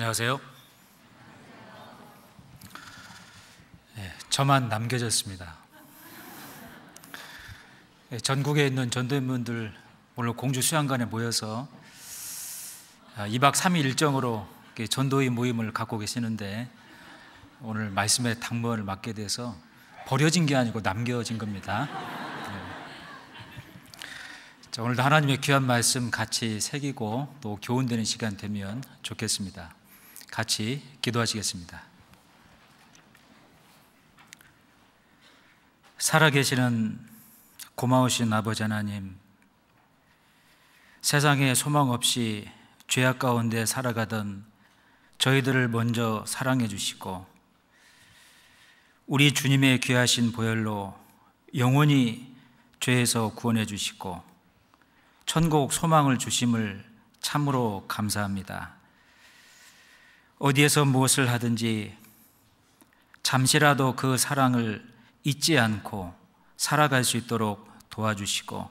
안녕하세요. 저만 남겨졌습니다. 전국에 있는 전도인분들 오늘 공주 수양관에 모여서 2박 3일 일정으로 전도인 모임을 갖고 계시는데 오늘 말씀의 당무를 맡게 돼서 버려진 게 아니고 남겨진 겁니다. 자, 오늘도 하나님의 귀한 말씀 같이 새기고 또 교훈되는 시간 되면 좋겠습니다. 같이 기도하시겠습니다. 살아계시는 고마우신 아버지 하나님, 세상에 소망 없이 죄악 가운데 살아가던 저희들을 먼저 사랑해 주시고 우리 주님의 귀하신 보혈로 영원히 죄에서 구원해 주시고 천국 소망을 주심을 참으로 감사합니다. 어디에서 무엇을 하든지 잠시라도 그 사랑을 잊지 않고 살아갈 수 있도록 도와주시고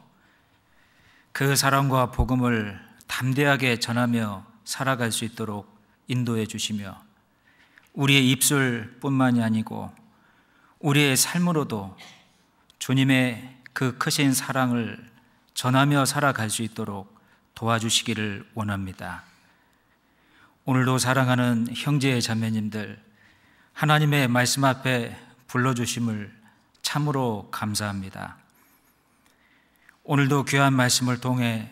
그 사랑과 복음을 담대하게 전하며 살아갈 수 있도록 인도해 주시며 우리의 입술뿐만이 아니고 우리의 삶으로도 주님의 그 크신 사랑을 전하며 살아갈 수 있도록 도와주시기를 원합니다. 오늘도 사랑하는 형제 자매님들, 하나님의 말씀 앞에 불러주심을 참으로 감사합니다. 오늘도 귀한 말씀을 통해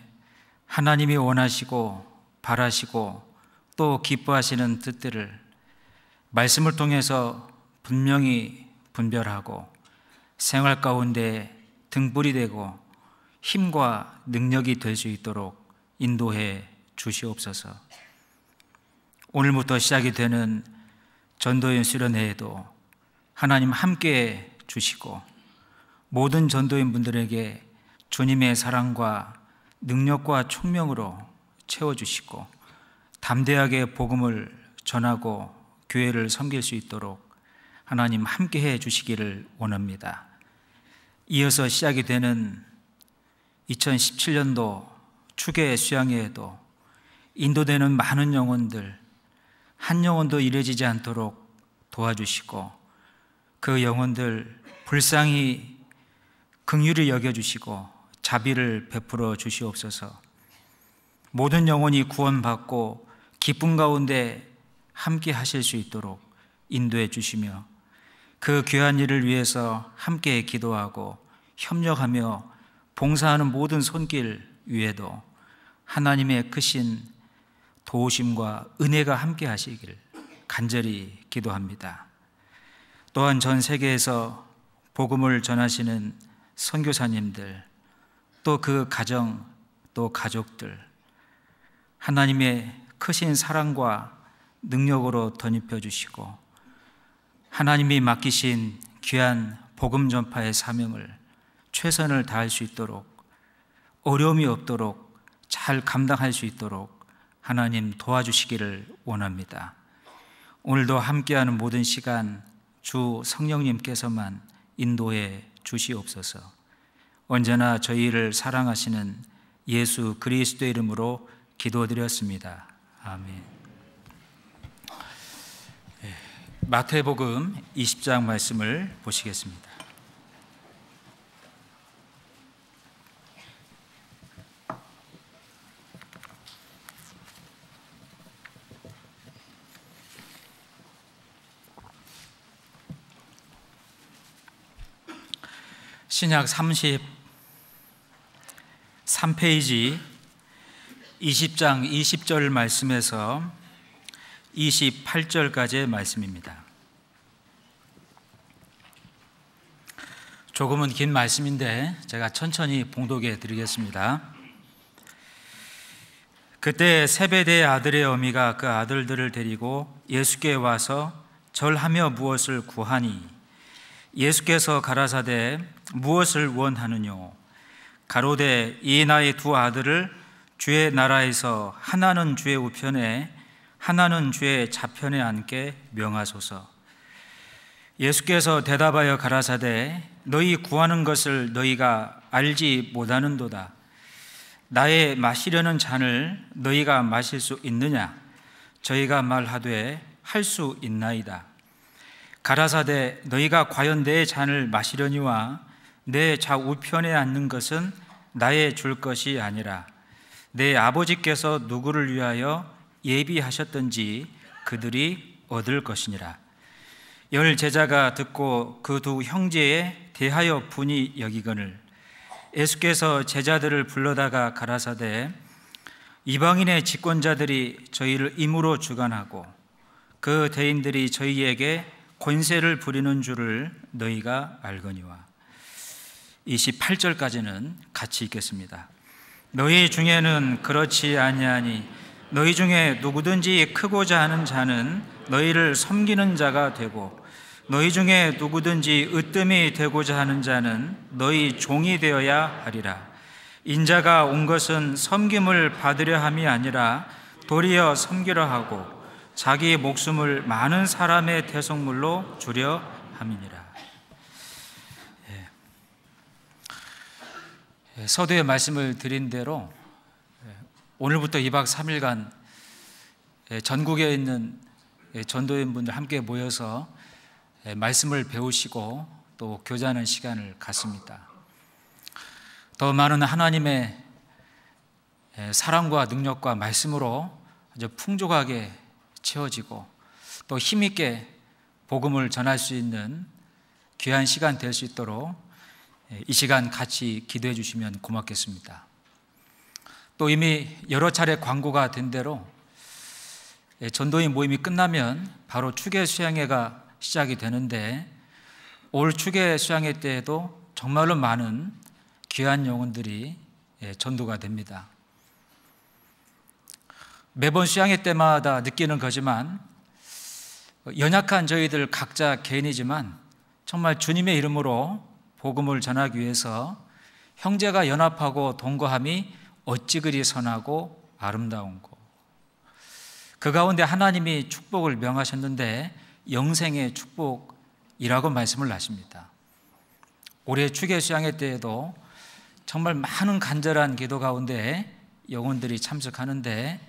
하나님이 원하시고 바라시고 또 기뻐하시는 뜻들을 말씀을 통해서 분명히 분별하고 생활 가운데 등불이 되고 힘과 능력이 될 수 있도록 인도해 주시옵소서. 오늘부터 시작이 되는 전도인 수련회에도 하나님 함께 주시고 모든 전도인 분들에게 주님의 사랑과 능력과 총명으로 채워주시고 담대하게 복음을 전하고 교회를 섬길 수 있도록 하나님 함께 해 주시기를 원합니다. 이어서 시작이 되는 2017년도 추계 수양회에도 인도되는 많은 영혼들 한 영혼도 잃어지지 않도록 도와주시고 그 영혼들 불쌍히 긍휼히 여겨주시고 자비를 베풀어 주시옵소서. 모든 영혼이 구원받고 기쁨 가운데 함께 하실 수 있도록 인도해 주시며 그 귀한 일을 위해서 함께 기도하고 협력하며 봉사하는 모든 손길 위에도 하나님의 크신 도우심과 은혜가 함께 하시기를 간절히 기도합니다. 또한 전 세계에서 복음을 전하시는 선교사님들, 또 그 가정, 또 가족들, 하나님의 크신 사랑과 능력으로 덧입혀 주시고 하나님이 맡기신 귀한 복음 전파의 사명을 최선을 다할 수 있도록 어려움이 없도록 잘 감당할 수 있도록 하나님 도와주시기를 원합니다. 오늘도 함께하는 모든 시간 주 성령님께서만 인도해 주시옵소서. 언제나 저희를 사랑하시는 예수 그리스도의 이름으로 기도드렸습니다. 아멘. 마태복음 20장 말씀을 보시겠습니다. 신약 33페이지 20장 20절 말씀에서 28절까지의 말씀입니다. 조금은 긴 말씀인데 제가 천천히 봉독해 드리겠습니다. 그때 세베대의 아들의 어미가 그 아들들을 데리고 예수께 와서 절하며 무엇을 구하니 예수께서 가라사대 무엇을 원하느뇨? 가로되 이 나의 두 아들을 주의 나라에서 하나는 주의 우편에 하나는 주의 좌편에 앉게 명하소서. 예수께서 대답하여 가라사대 너희 구하는 것을 너희가 알지 못하는도다. 나의 마시려는 잔을 너희가 마실 수 있느냐? 저희가 말하되 할 수 있나이다. 가라사대 너희가 과연 내 잔을 마시려니와 내 좌우편에 앉는 것은 나의 줄 것이 아니라 내 아버지께서 누구를 위하여 예비하셨든지 그들이 얻을 것이니라. 열 제자가 듣고 그 두 형제에 대하여 분이 여기거늘 예수께서 제자들을 불러다가 가라사대 이방인의 집권자들이 저희를 임으로 주관하고 그 대인들이 저희에게 권세를 부리는 줄을 너희가 알거니와. 28절까지는 같이 읽겠습니다. 너희 중에는 그렇지 아니하니 너희 중에 누구든지 크고자 하는 자는 너희를 섬기는 자가 되고 너희 중에 누구든지 으뜸이 되고자 하는 자는 너희 종이 되어야 하리라. 인자가 온 것은 섬김을 받으려 함이 아니라 도리어 섬기려 하고 자기 목숨을 많은 사람의 대속물로 주려 함이니라. 서두에 말씀을 드린 대로 오늘부터 2박 3일간 전국에 있는 전도인분들 함께 모여서 말씀을 배우시고 또 교제하는 시간을 갖습니다. 더 많은 하나님의 사랑과 능력과 말씀으로 아주 풍족하게 채워지고 또 힘있게 복음을 전할 수 있는 귀한 시간 될 수 있도록 이 시간 같이 기도해 주시면 고맙겠습니다. 또 이미 여러 차례 광고가 된 대로 전도인 모임이 끝나면 바로 추계 수양회가 시작이 되는데 올 추계 수양회 때에도 정말로 많은 귀한 영혼들이 전도가 됩니다. 매번 수양회 때마다 느끼는 거지만 연약한 저희들 각자 개인이지만 정말 주님의 이름으로 복음을 전하기 위해서 형제가 연합하고 동거함이 어찌 그리 선하고 아름다운고. 그 가운데 하나님이 축복을 명하셨는데 영생의 축복이라고 말씀을 하십니다. 올해 추계 수양회 때에도 정말 많은 간절한 기도 가운데 영혼들이 참석하는데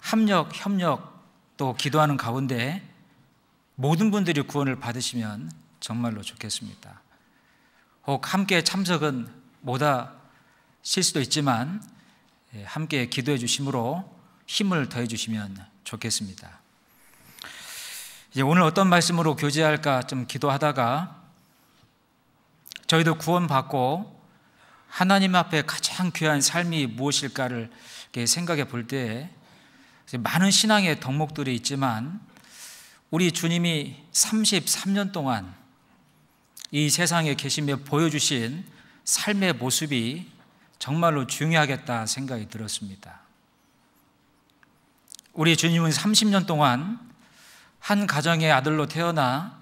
협력 또 기도하는 가운데 모든 분들이 구원을 받으시면 정말로 좋겠습니다. 혹 함께 참석은 못하실 수도 있지만 함께 기도해 주심으로 힘을 더해 주시면 좋겠습니다. 이제 오늘 어떤 말씀으로 교제할까 좀 기도하다가 저희도 구원받고 하나님 앞에 가장 귀한 삶이 무엇일까를 생각해 볼 때 많은 신앙의 덕목들이 있지만 우리 주님이 33년 동안 이 세상에 계시며 보여주신 삶의 모습이 정말로 중요하겠다 생각이 들었습니다. 우리 주님은 30년 동안 한 가정의 아들로 태어나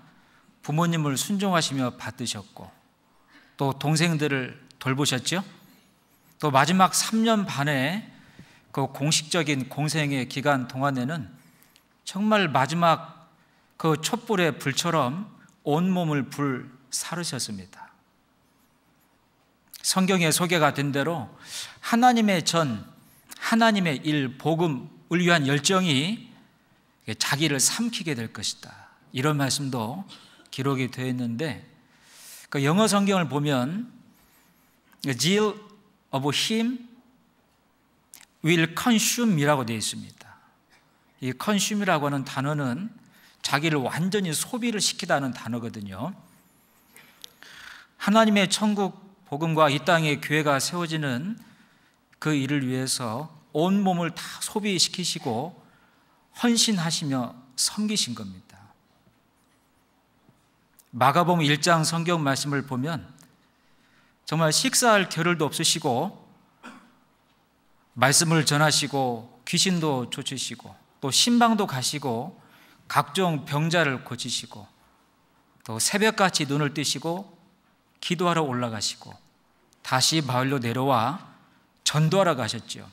부모님을 순종하시며 받드셨고 또 동생들을 돌보셨죠. 또 마지막 3년 반의 그 공식적인 공생의 기간 동안에는 정말 마지막 그 촛불의 불처럼 온몸을 불사르셨습니다. 성경에 소개가 된 대로 하나님의 일, 복음을 위한 열정이 자기를 삼키게 될 것이다. 이런 말씀도 기록이 되어 있는데 그 영어 성경을 보면 The zeal of him will consume이라고 되어 있습니다. 이 consume이라고 하는 단어는 자기를 완전히 소비를 시키다는 단어거든요. 하나님의 천국 복음과 이 땅의 교회가 세워지는 그 일을 위해서 온 몸을 다 소비시키시고 헌신하시며 섬기신 겁니다. 마가복음 1장 성경 말씀을 보면 정말 식사할 겨를도 없으시고 말씀을 전하시고 귀신도 쫓으시고 또 신방도 가시고 각종 병자를 고치시고 또 새벽같이 눈을 뜨시고 기도하러 올라가시고 다시 마을로 내려와 전도하러 가셨죠.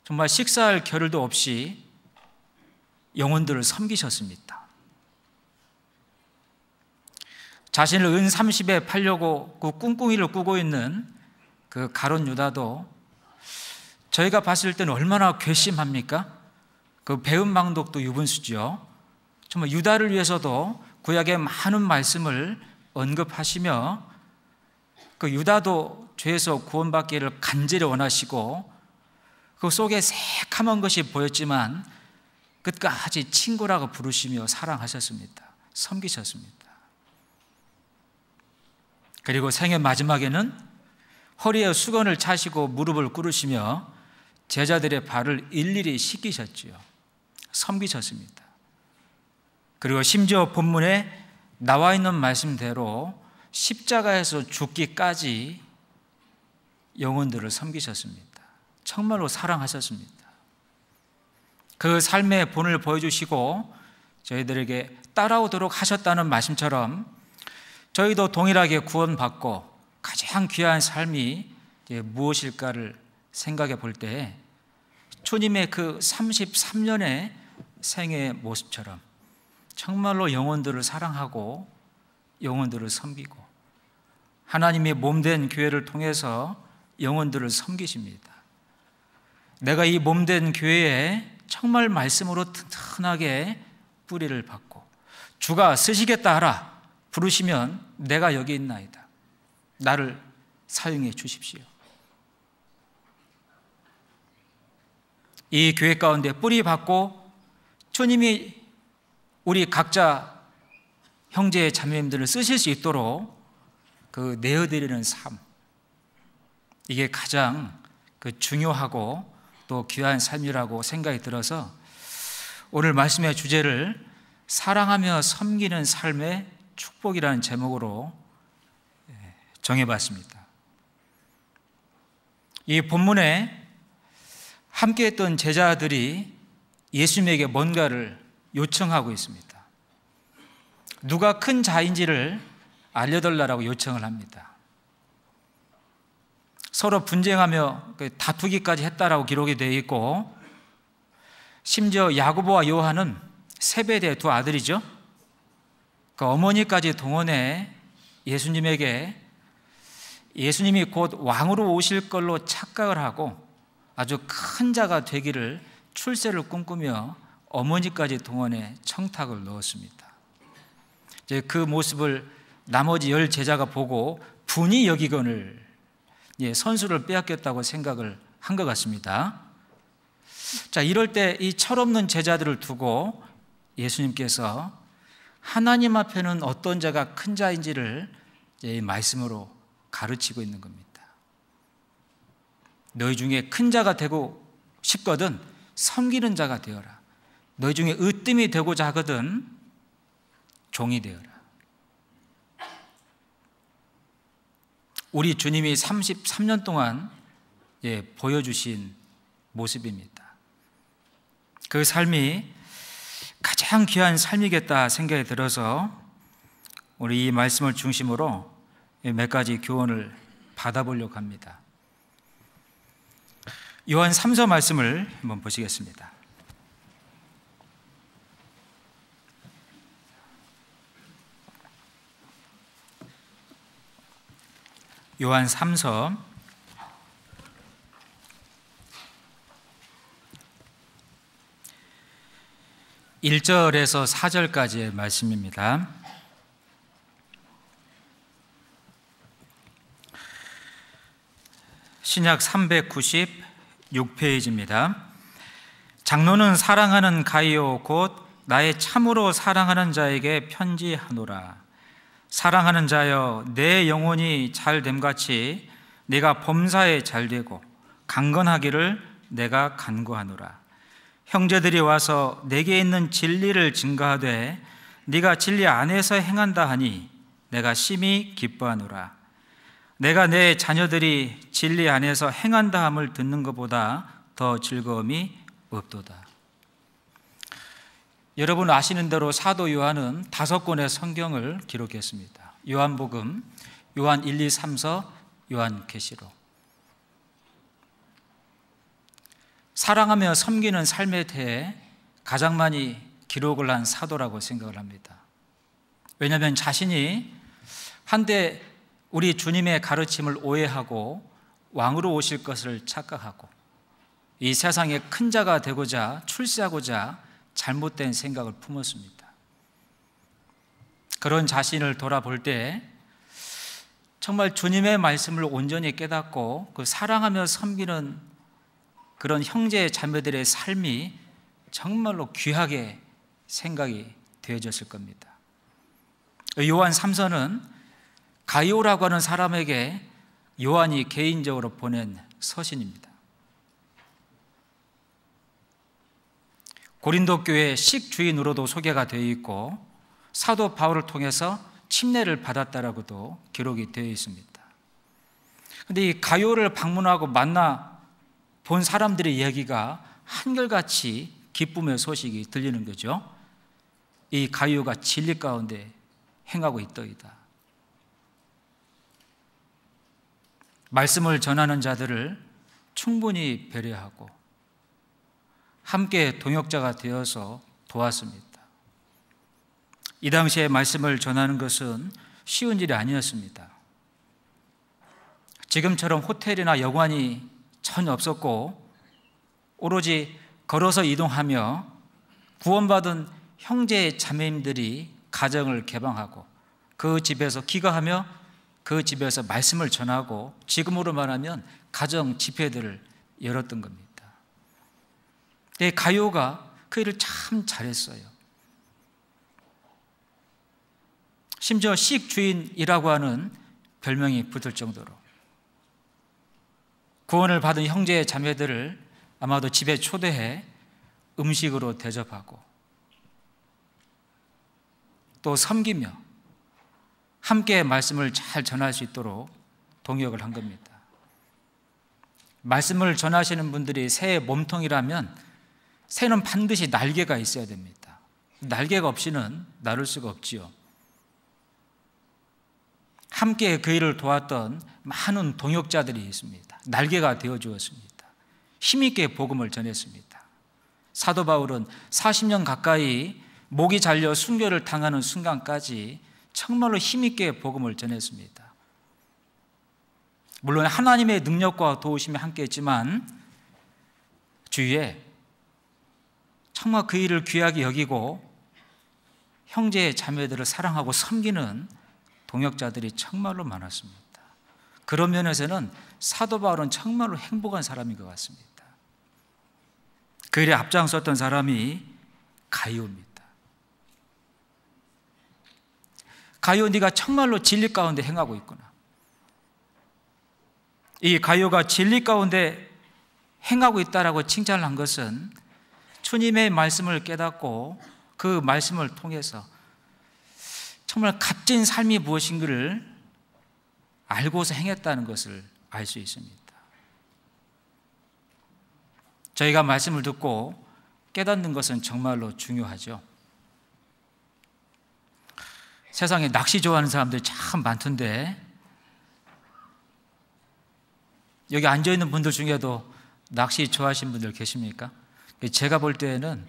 정말 식사할 겨를도 없이 영혼들을 섬기셨습니다. 자신을 은 30에 팔려고 그 꿍꿍이를 꾸고 있는 그 가룟 유다도 저희가 봤을 때는 얼마나 괘씸합니까? 그 배은 방독도 유분수죠. 정말 유다를 위해서도 구약의 많은 말씀을 언급하시며 그 유다도 죄에서 구원받기를 간절히 원하시고 그 속에 새카만 것이 보였지만 끝까지 친구라고 부르시며 사랑하셨습니다. 섬기셨습니다. 그리고 생애 마지막에는 허리에 수건을 차시고 무릎을 꿇으시며 제자들의 발을 일일이 씻기셨지요. 섬기셨습니다. 그리고 심지어 본문에 나와 있는 말씀대로 십자가에서 죽기까지 영혼들을 섬기셨습니다. 정말로 사랑하셨습니다. 그 삶의 본을 보여주시고 저희들에게 따라오도록 하셨다는 말씀처럼 저희도 동일하게 구원받고 가장 귀한 삶이 무엇일까를 생각해 볼 때 주님의 그 33년의 생애의 모습처럼 정말로 영혼들을 사랑하고 영혼들을 섬기고 하나님의 몸된 교회를 통해서 영혼들을 섬기십니다. 내가 이 몸된 교회에 정말 말씀으로 튼튼하게 뿌리를 받고 주가 쓰시겠다 하라 부르시면 내가 여기 있나이다. 나를 사용해 주십시오. 이 교회 가운데 뿌리 받고 주님이 우리 각자 형제 자매님들을 쓰실 수 있도록 그 내어드리는 삶, 이게 가장 그 중요하고 또 귀한 삶이라고 생각이 들어서 오늘 말씀의 주제를 사랑하며 섬기는 삶의 축복이라는 제목으로 정해봤습니다. 이 본문에 함께했던 제자들이 예수님에게 뭔가를 요청하고 있습니다. 누가 큰 자인지를 알려달라고 요청을 합니다. 서로 분쟁하며 다투기까지 했다라고 기록이 되어 있고 심지어 야고보와 요한은 세베대의 두 아들이죠. 그 어머니까지 동원해 예수님에게 예수님이 곧 왕으로 오실 걸로 착각을 하고 아주 큰 자가 되기를 출세를 꿈꾸며 어머니까지 동원해 청탁을 넣었습니다. 이제 그 모습을 나머지 10 제자가 보고 분이 여기거늘 선수를 빼앗겼다고 생각을 한 것 같습니다. 자, 이럴 때 이 철없는 제자들을 두고 예수님께서 하나님 앞에는 어떤 자가 큰 자인지를 이 말씀으로 가르치고 있는 겁니다. 너희 중에 큰 자가 되고 싶거든 섬기는 자가 되어라. 너희 중에 으뜸이 되고자 하거든 종이 되어라. 우리 주님이 33년 동안 보여주신 모습입니다. 그 삶이 가장 귀한 삶이겠다 생각이 들어서 우리 이 말씀을 중심으로 몇 가지 교훈을 받아보려고 합니다. 요한 3서 말씀을 한번 보시겠습니다. 요한 3서 1절에서 4절까지의 말씀입니다. 신약 396페이지입니다. 장로는 사랑하는 가이오 곧 나의 참으로 사랑하는 자에게 편지하노라. 사랑하는 자여 내 영혼이 잘됨같이 네가 범사에 잘되고 강건하기를 내가 간구하노라. 형제들이 와서 내게 있는 진리를 증거하되 네가 진리 안에서 행한다 하니 내가 심히 기뻐하노라. 내가 내 자녀들이 진리 안에서 행한다 함을 듣는 것보다 더 즐거움이 없도다. 여러분 아시는 대로 사도 요한은 5권의 성경을 기록했습니다. 요한복음, 요한 1, 2, 3서, 요한계시록. 사랑하며 섬기는 삶에 대해 가장 많이 기록을 한 사도라고 생각을 합니다. 왜냐하면 자신이 한때 우리 주님의 가르침을 오해하고 왕으로 오실 것을 착각하고 이 세상의 큰 자가 되고자 출세하고자 잘못된 생각을 품었습니다. 그런 자신을 돌아볼 때 정말 주님의 말씀을 온전히 깨닫고 그 사랑하며 섬기는 그런 형제 자매들의 삶이 정말로 귀하게 생각이 되어졌을 겁니다. 요한 3서는 가이오라고 하는 사람에게 요한이 개인적으로 보낸 서신입니다. 고린도 교회 식주인으로도 소개가 되어 있고 사도 바울을 통해서 침례를 받았다라고도 기록이 되어 있습니다. 그런데 이 가이오를 방문하고 만나 본 사람들의 이야기가 한결같이 기쁨의 소식이 들리는 거죠. 이 가이오가 진리 가운데 행하고 있더이다. 말씀을 전하는 자들을 충분히 배려하고 함께 동역자가 되어서 도왔습니다. 이 당시에 말씀을 전하는 것은 쉬운 일이 아니었습니다. 지금처럼 호텔이나 여관이 전혀 없었고 오로지 걸어서 이동하며 구원받은 형제 자매님들이 가정을 개방하고 그 집에서 기거하며 그 집에서 말씀을 전하고 지금으로 말하면 가정 집회들을 열었던 겁니다. 가이오가 그 일을 참 잘했어요. 심지어 식주인이라고 하는 별명이 붙을 정도로 구원을 받은 형제 자매들을 아마도 집에 초대해 음식으로 대접하고 또 섬기며 함께 말씀을 잘 전할 수 있도록 동역을 한 겁니다. 말씀을 전하시는 분들이 새의 몸통이라면 새는 반드시 날개가 있어야 됩니다. 날개가 없이는 나를 수가 없지요. 함께 그 일을 도왔던 많은 동역자들이 있습니다. 날개가 되어 주었습니다. 힘있게 복음을 전했습니다. 사도 바울은 40년 가까이 목이 잘려 순교를 당하는 순간까지 정말로 힘있게 복음을 전했습니다. 물론 하나님의 능력과 도우심이 함께했지만 주위에 정말 그 일을 귀하게 여기고 형제 자매들을 사랑하고 섬기는 동역자들이 정말로 많았습니다. 그런 면에서는 사도 바울은 정말로 행복한 사람인 것 같습니다. 그 일에 앞장섰던 사람이 가이오입니다. 가이오, 네가 정말로 진리 가운데 행하고 있구나. 이 가이오가 진리 가운데 행하고 있다라고 칭찬을 한 것은 주님의 말씀을 깨닫고 그 말씀을 통해서 정말 값진 삶이 무엇인가를 알고서 행했다는 것을 알 수 있습니다. 저희가 말씀을 듣고 깨닫는 것은 정말로 중요하죠. 세상에 낚시 좋아하는 사람들이 참 많던데 여기 앉아있는 분들 중에도 낚시 좋아하시는 분들 계십니까? 제가 볼 때에는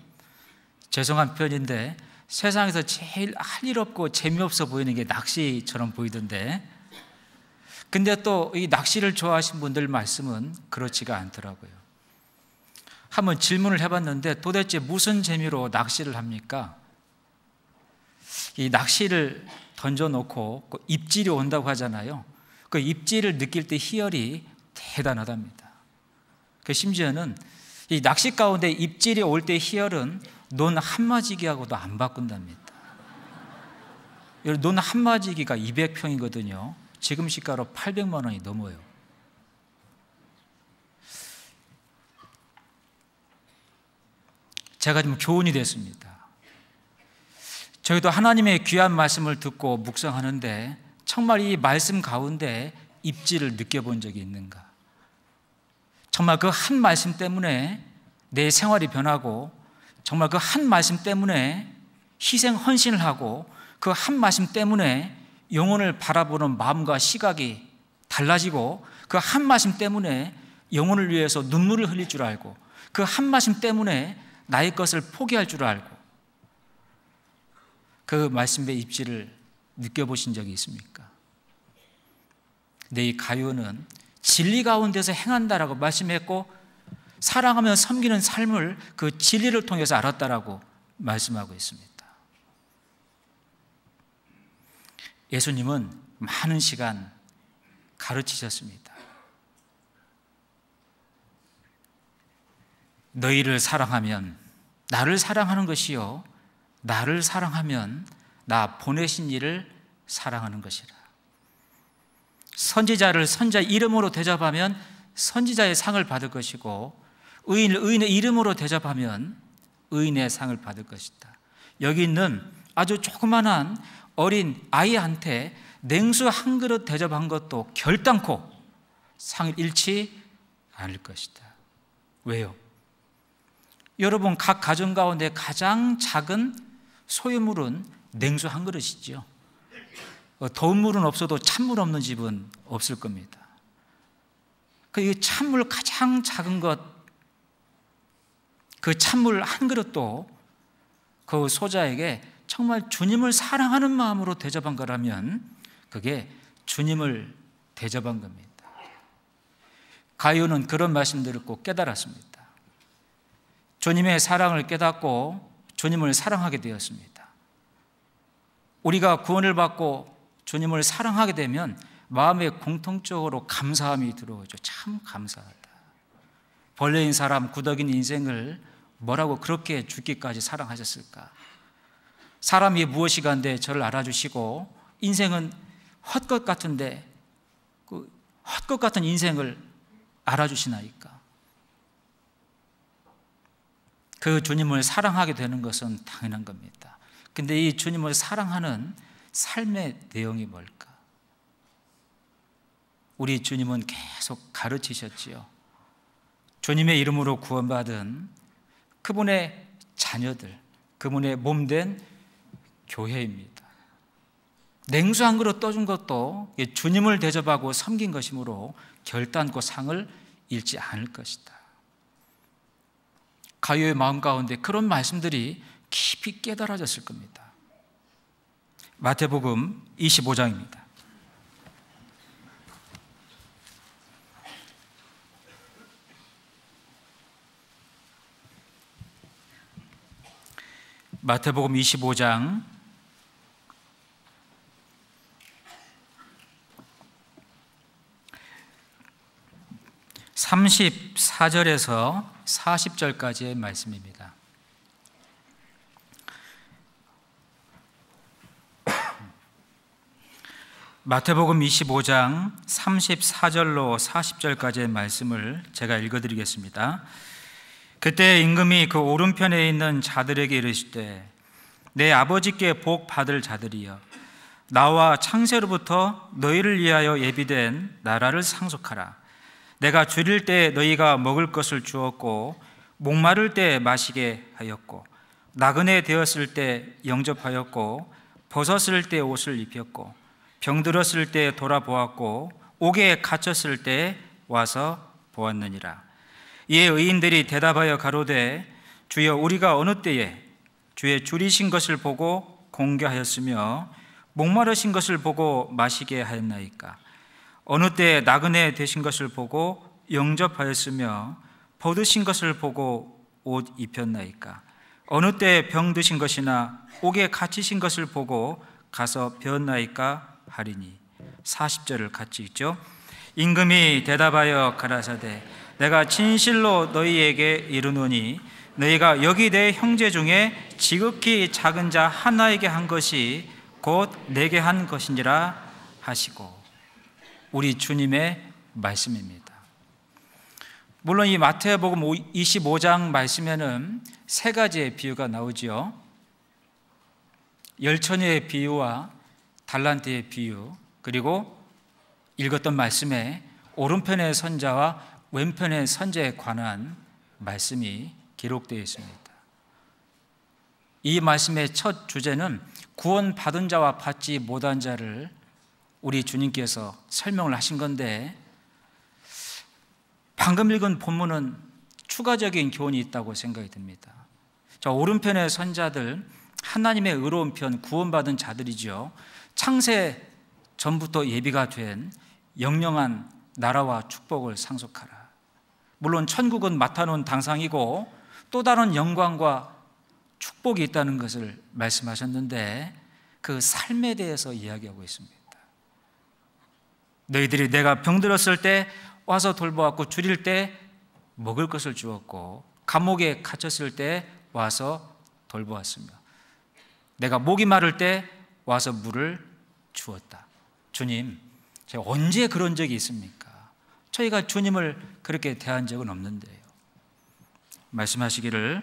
죄송한 표현인데 세상에서 제일 할 일 없고 재미없어 보이는 게 낚시처럼 보이던데 근데 또 이 낚시를 좋아하시는 분들 말씀은 그렇지가 않더라고요. 한번 질문을 해봤는데 도대체 무슨 재미로 낚시를 합니까? 이 낚시를 던져놓고 그 입질이 온다고 하잖아요. 그 입질을 느낄 때 희열이 대단하답니다. 그 심지어는 이 낚시 가운데 입질이 올 때 희열은 논 한마지기하고도 안 바꾼답니다. 논 한마지기가 200평이거든요. 지금 시가로 800만 원이 넘어요. 제가 좀 교훈이 됐습니다. 저희도 하나님의 귀한 말씀을 듣고 묵상하는데 정말 이 말씀 가운데 입지를 느껴본 적이 있는가? 정말 그 한 말씀 때문에 내 생활이 변하고 정말 그 한 말씀 때문에 희생 헌신을 하고 그 한 말씀 때문에 영혼을 바라보는 마음과 시각이 달라지고 그 한 말씀 때문에 영혼을 위해서 눈물을 흘릴 줄 알고 그 한 말씀 때문에 나의 것을 포기할 줄 알고 그 말씀의 입지를 느껴보신 적이 있습니까? 근데 이 가요는 진리 가운데서 행한다라고 말씀했고 사랑하며 섬기는 삶을 그 진리를 통해서 알았다라고 말씀하고 있습니다. 예수님은 많은 시간 가르치셨습니다. 너희를 사랑하면 나를 사랑하는 것이요, 나를 사랑하면 나 보내신 이를 사랑하는 것이라. 선지자를 선지자 이름으로 대접하면 선지자의 상을 받을 것이고, 의인을 의인의 이름으로 대접하면 의인의 상을 받을 것이다. 여기 있는 아주 조그만한 어린 아이한테 냉수 한 그릇 대접한 것도 결단코 상을 잃지 않을 것이다. 왜요? 여러분, 각 가정 가운데 가장 작은 소유물은 냉수 한 그릇이죠. 더운 물은 없어도 찬물 없는 집은 없을 겁니다. 그 찬물 가장 작은 것, 그 찬물 한 그릇도 그 소자에게 정말 주님을 사랑하는 마음으로 대접한 거라면 그게 주님을 대접한 겁니다. 가룟은 그런 말씀들을 꼭 깨달았습니다. 주님의 사랑을 깨닫고 주님을 사랑하게 되었습니다. 우리가 구원을 받고 주님을 사랑하게 되면 마음에 공통적으로 감사함이 들어오죠. 참 감사하다. 벌레인 사람, 구덕인 인생을 뭐라고 그렇게 죽기까지 사랑하셨을까? 사람이 무엇이간데 저를 알아주시고 인생은 헛것 같은데 그 헛것 같은 인생을 알아주시나이까? 그 주님을 사랑하게 되는 것은 당연한 겁니다. 근데 이 주님을 사랑하는 삶의 내용이 뭘까? 우리 주님은 계속 가르치셨지요. 주님의 이름으로 구원받은 그분의 자녀들, 그분의 몸된 교회입니다. 냉수 한 그릇 떠준 것도 주님을 대접하고 섬긴 것이므로 결단코 상을 잃지 않을 것이다. 가룟의 마음 가운데 그런 말씀들이 깊이 깨달아졌을 겁니다. 마태복음 25장입니다. 마태복음 25장 34절에서 40절까지의 말씀입니다. 마태복음 25장 34절로 40절까지의 말씀을 제가 읽어드리겠습니다. 그때 임금이 그 오른편에 있는 자들에게 이르시되 내 아버지께 복 받을 자들이여 나와 창세로부터 너희를 위하여 예비된 나라를 상속하라. 내가 줄일 때 너희가 먹을 것을 주었고 목마를 때 마시게 하였고 나그네 되었을 때 영접하였고 벗었을 때 옷을 입혔고 병들었을 때 돌아보았고 옥에 갇혔을 때 와서 보았느니라. 이에 의인들이 대답하여 가로되 주여 우리가 어느 때에 주의 줄이신 것을 보고 공개하였으며 목마르신 것을 보고 마시게 하였나이까? 어느 때에 나그네 되신 것을 보고 영접하였으며 벗으신 것을 보고 옷 입혔나이까? 어느 때에 병드신 것이나 옥에 갇히신 것을 보고 가서 배웠나이까? 하리니. 40절을 같이 읽죠. 임금이 대답하여 가라사대 내가 진실로 너희에게 이르노니 너희가 여기 내 형제 중에 지극히 작은 자 하나에게 한 것이 곧 내게 한 것이니라 하시고. 우리 주님의 말씀입니다. 물론 이 마태복음 25장 말씀에는 세 가지의 비유가 나오지요. 열처녀의 비유와 달란트의 비유, 그리고 읽었던 말씀에 오른편의 선자와 왼편의 선자에 관한 말씀이 기록되어 있습니다. 이 말씀의 첫 주제는 구원받은 자와 받지 못한 자를 우리 주님께서 설명을 하신 건데, 방금 읽은 본문은 추가적인 교훈이 있다고 생각이 듭니다. 자, 오른편의 선자들, 하나님의 의로운 편, 구원받은 자들이죠. 창세 전부터 예비가 된 영영한 나라와 축복을 상속하라. 물론 천국은 맡아놓은 당상이고 또 다른 영광과 축복이 있다는 것을 말씀하셨는데 그 삶에 대해서 이야기하고 있습니다. 너희들이 내가 병들었을 때 와서 돌보았고 줄일 때 먹을 것을 주었고 감옥에 갇혔을 때 와서 돌보았으며 내가 목이 마를 때 와서 물을 주었다. 주님, 제가 언제 그런 적이 있습니까? 저희가 주님을 그렇게 대한 적은 없는데요. 말씀하시기를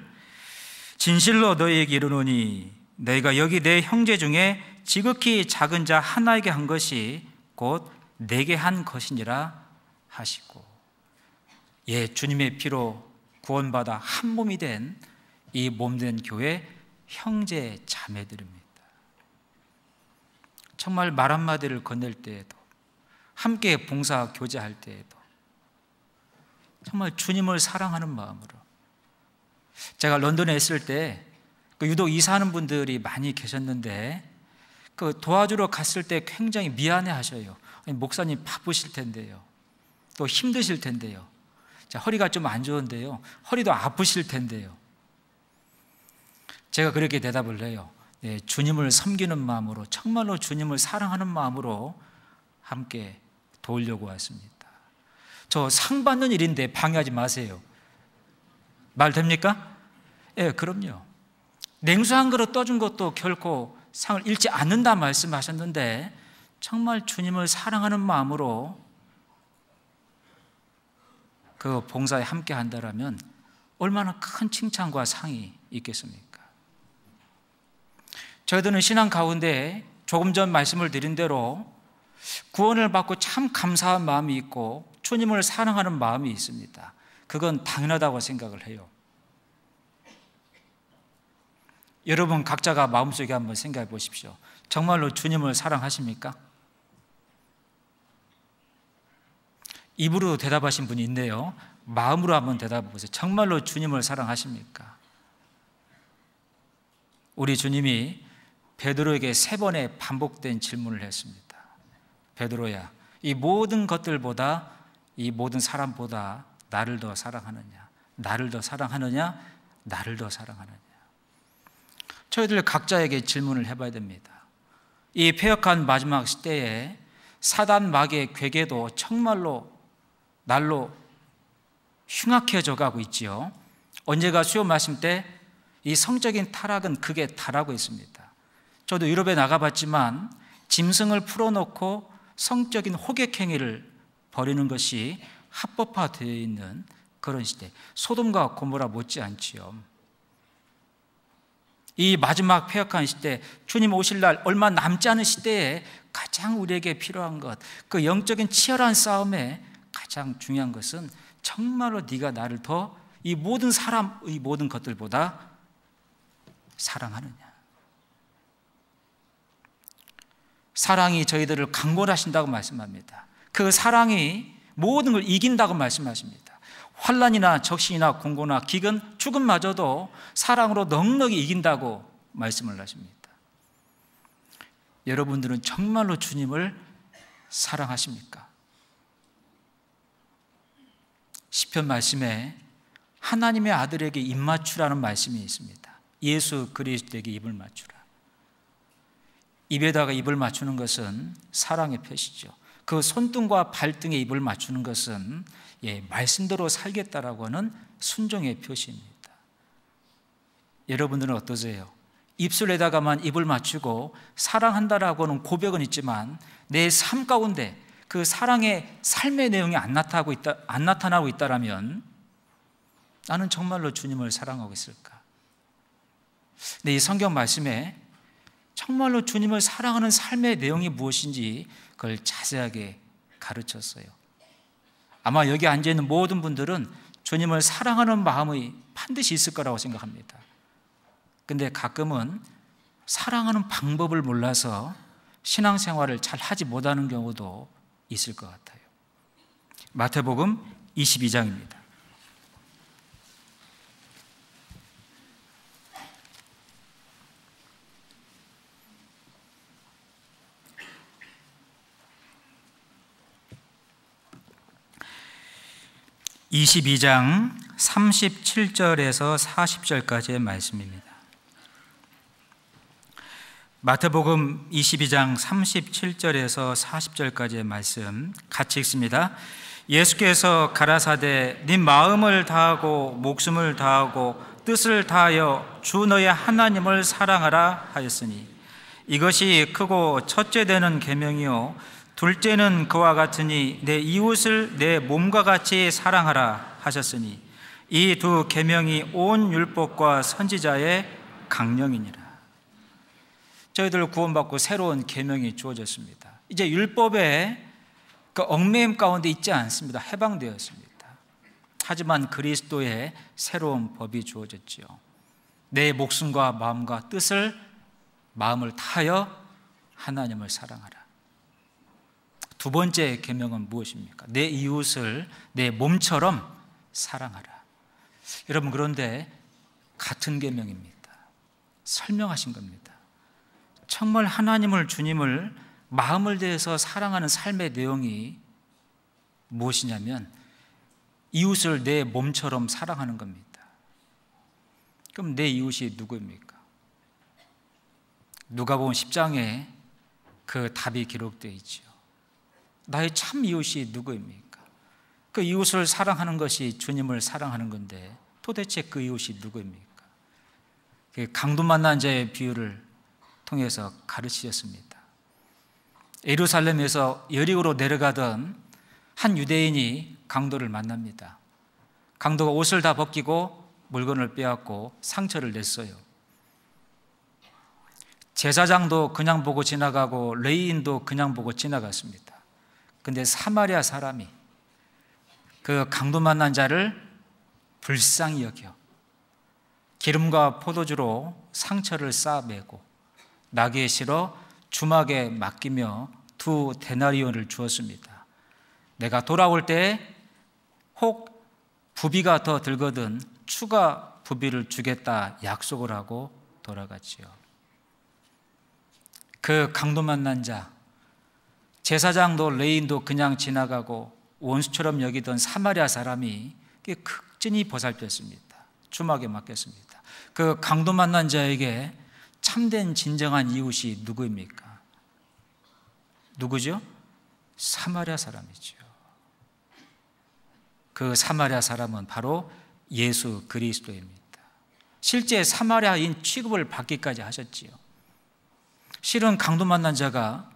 진실로 너희에게 이르노니 너희가 여기 내 형제 중에 지극히 작은 자 하나에게 한 것이 곧 내게 한 것이니라 하시고, 주님의 피로 구원받아 한 몸이 된 이 몸된 교회 형제 자매들입니다. 정말 말 한마디를 건넬 때에도 함께 봉사 교제할 때에도 정말 주님을 사랑하는 마음으로, 제가 런던에 있을 때 유독 이사하는 분들이 많이 계셨는데 도와주러 갔을 때 굉장히 미안해 하셔요. 목사님 바쁘실 텐데요, 또 힘드실 텐데요, 허리가 좀 안 좋은데요, 허리도 아프실 텐데요. 제가 그렇게 대답을 해요. 주님을 섬기는 마음으로, 정말로 주님을 사랑하는 마음으로 함께 도우려고 왔습니다. 저 상 받는 일인데 방해하지 마세요. 말 됩니까? 그럼요. 냉수 한 그릇 떠준 것도 결코 상을 잃지 않는다 말씀하셨는데 정말 주님을 사랑하는 마음으로 그 봉사에 함께 한다라면 얼마나 큰 칭찬과 상이 있겠습니까? 저희들은 신앙 가운데 조금 전 말씀을 드린 대로 구원을 받고 참 감사한 마음이 있고 주님을 사랑하는 마음이 있습니다. 그건 당연하다고 생각을 해요. 여러분 각자가 마음속에 한번 생각해 보십시오. 정말로 주님을 사랑하십니까? 입으로 대답하신 분이 있네요. 마음으로 한번 대답해 보세요. 정말로 주님을 사랑하십니까? 우리 주님이 베드로에게 3번의 반복된 질문을 했습니다. 베드로야, 이 모든 것들보다, 이 모든 사람보다 나를 더 사랑하느냐? 나를 더 사랑하느냐? 나를 더 사랑하느냐? 저희들 각자에게 질문을 해봐야 됩니다. 이 패역한 마지막 시대에 사단 마귀의 괴계도 정말로 날로 흉악해져 가고 있지요. 언제가 수요 말씀 때 이 성적인 타락은 극에 달하고 있습니다. 저도 유럽에 나가봤지만 짐승을 풀어놓고 성적인 호객행위를 벌이는 것이 합법화되어 있는 그런 시대, 소돔과 고모라 못지않지요. 이 마지막 패역한 시대, 주님 오실 날 얼마 남지 않은 시대에 가장 우리에게 필요한 것, 그 영적인 치열한 싸움에 가장 중요한 것은 정말로 네가 나를 더 이 모든 사람의 모든 것들보다 사랑하느냐. 사랑이 저희들을 강권하신다고 말씀합니다. 그 사랑이 모든 걸 이긴다고 말씀하십니다. 환난이나 적신이나 공고나 기근, 죽음마저도 사랑으로 넉넉히 이긴다고 말씀을 하십니다. 여러분들은 정말로 주님을 사랑하십니까? 시편 말씀에 하나님의 아들에게 입 맞추라는 말씀이 있습니다. 예수 그리스도에게 입을 맞추라. 입에다가 입을 맞추는 것은 사랑의 표시죠. 그 손등과 발등에 입을 맞추는 것은 말씀대로 살겠다라고 하는 순종의 표시입니다. 여러분들은 어떠세요? 입술에다가만 입을 맞추고 사랑한다라고 하는 고백은 있지만 내 삶 가운데 그 사랑의 삶의 내용이 안 나타나고 있다라면 나는 정말로 주님을 사랑하고 있을까? 근데 이 성경 말씀에 정말로 주님을 사랑하는 삶의 내용이 무엇인지 그걸 자세하게 가르쳤어요. 아마 여기 앉아있는 모든 분들은 주님을 사랑하는 마음이 반드시 있을 거라고 생각합니다. 근데 가끔은 사랑하는 방법을 몰라서 신앙생활을 잘 하지 못하는 경우도 있을 것 같아요. 마태복음 22장입니다. 22장 37절에서 40절까지의 말씀입니다. 마태복음 22장 37절에서 40절까지의 말씀 같이 읽습니다. 예수께서 가라사대 네 마음을 다하고 목숨을 다하고 뜻을 다하여 주 너의 하나님을 사랑하라 하였으니 이것이 크고 첫째 되는 계명이요 둘째는 그와 같으니 내 이웃을 내 몸과 같이 사랑하라 하셨으니 이 두 계명이 온 율법과 선지자의 강령이니라. 저희들 구원받고 새로운 계명이 주어졌습니다. 이제 율법의 그 얽매임 가운데 있지 않습니다. 해방되었습니다. 하지만 그리스도의 새로운 법이 주어졌지요. 내 목숨과 마음과 뜻을 마음을 다하여 하나님을 사랑하라. 두 번째 계명은 무엇입니까? 내 이웃을 내 몸처럼 사랑하라. 여러분, 그런데 같은 계명입니다. 설명하신 겁니다. 정말 하나님을, 주님을 마음을 다해서 사랑하는 삶의 내용이 무엇이냐면 이웃을 내 몸처럼 사랑하는 겁니다. 그럼 내 이웃이 누구입니까? 누가복음 10장에 그 답이 기록되어 있죠. 나의 참 이웃이 누구입니까? 그 이웃을 사랑하는 것이 주님을 사랑하는 건데 도대체 그 이웃이 누구입니까? 강도 만난 자의 비유를 통해서 가르치셨습니다. 예루살렘에서 여리고로 내려가던 한 유대인이 강도를 만납니다. 강도가 옷을 다 벗기고 물건을 빼앗고 상처를 냈어요. 제사장도 그냥 보고 지나가고 레위인도 그냥 보고 지나갔습니다. 근데 사마리아 사람이 그 강도 만난 자를 불쌍히 여겨 기름과 포도주로 상처를 싸매고 나귀에 실어 주막에 맡기며 2데나리온을 주었습니다. 내가 돌아올 때 혹 부비가 더 들거든 추가 부비를 주겠다 약속을 하고 돌아갔지요. 그 강도 만난 자, 제사장도 레위인도 그냥 지나가고 원수처럼 여기던 사마리아 사람이 극진히 보살폈습니다. 주막에 맡겼습니다. 그 강도 만난 자에게 참된 진정한 이웃이 누구입니까? 누구죠? 사마리아 사람이죠. 그 사마리아 사람은 바로 예수 그리스도입니다. 실제 사마리아인 취급을 받기까지 하셨지요. 실은 강도 만난 자가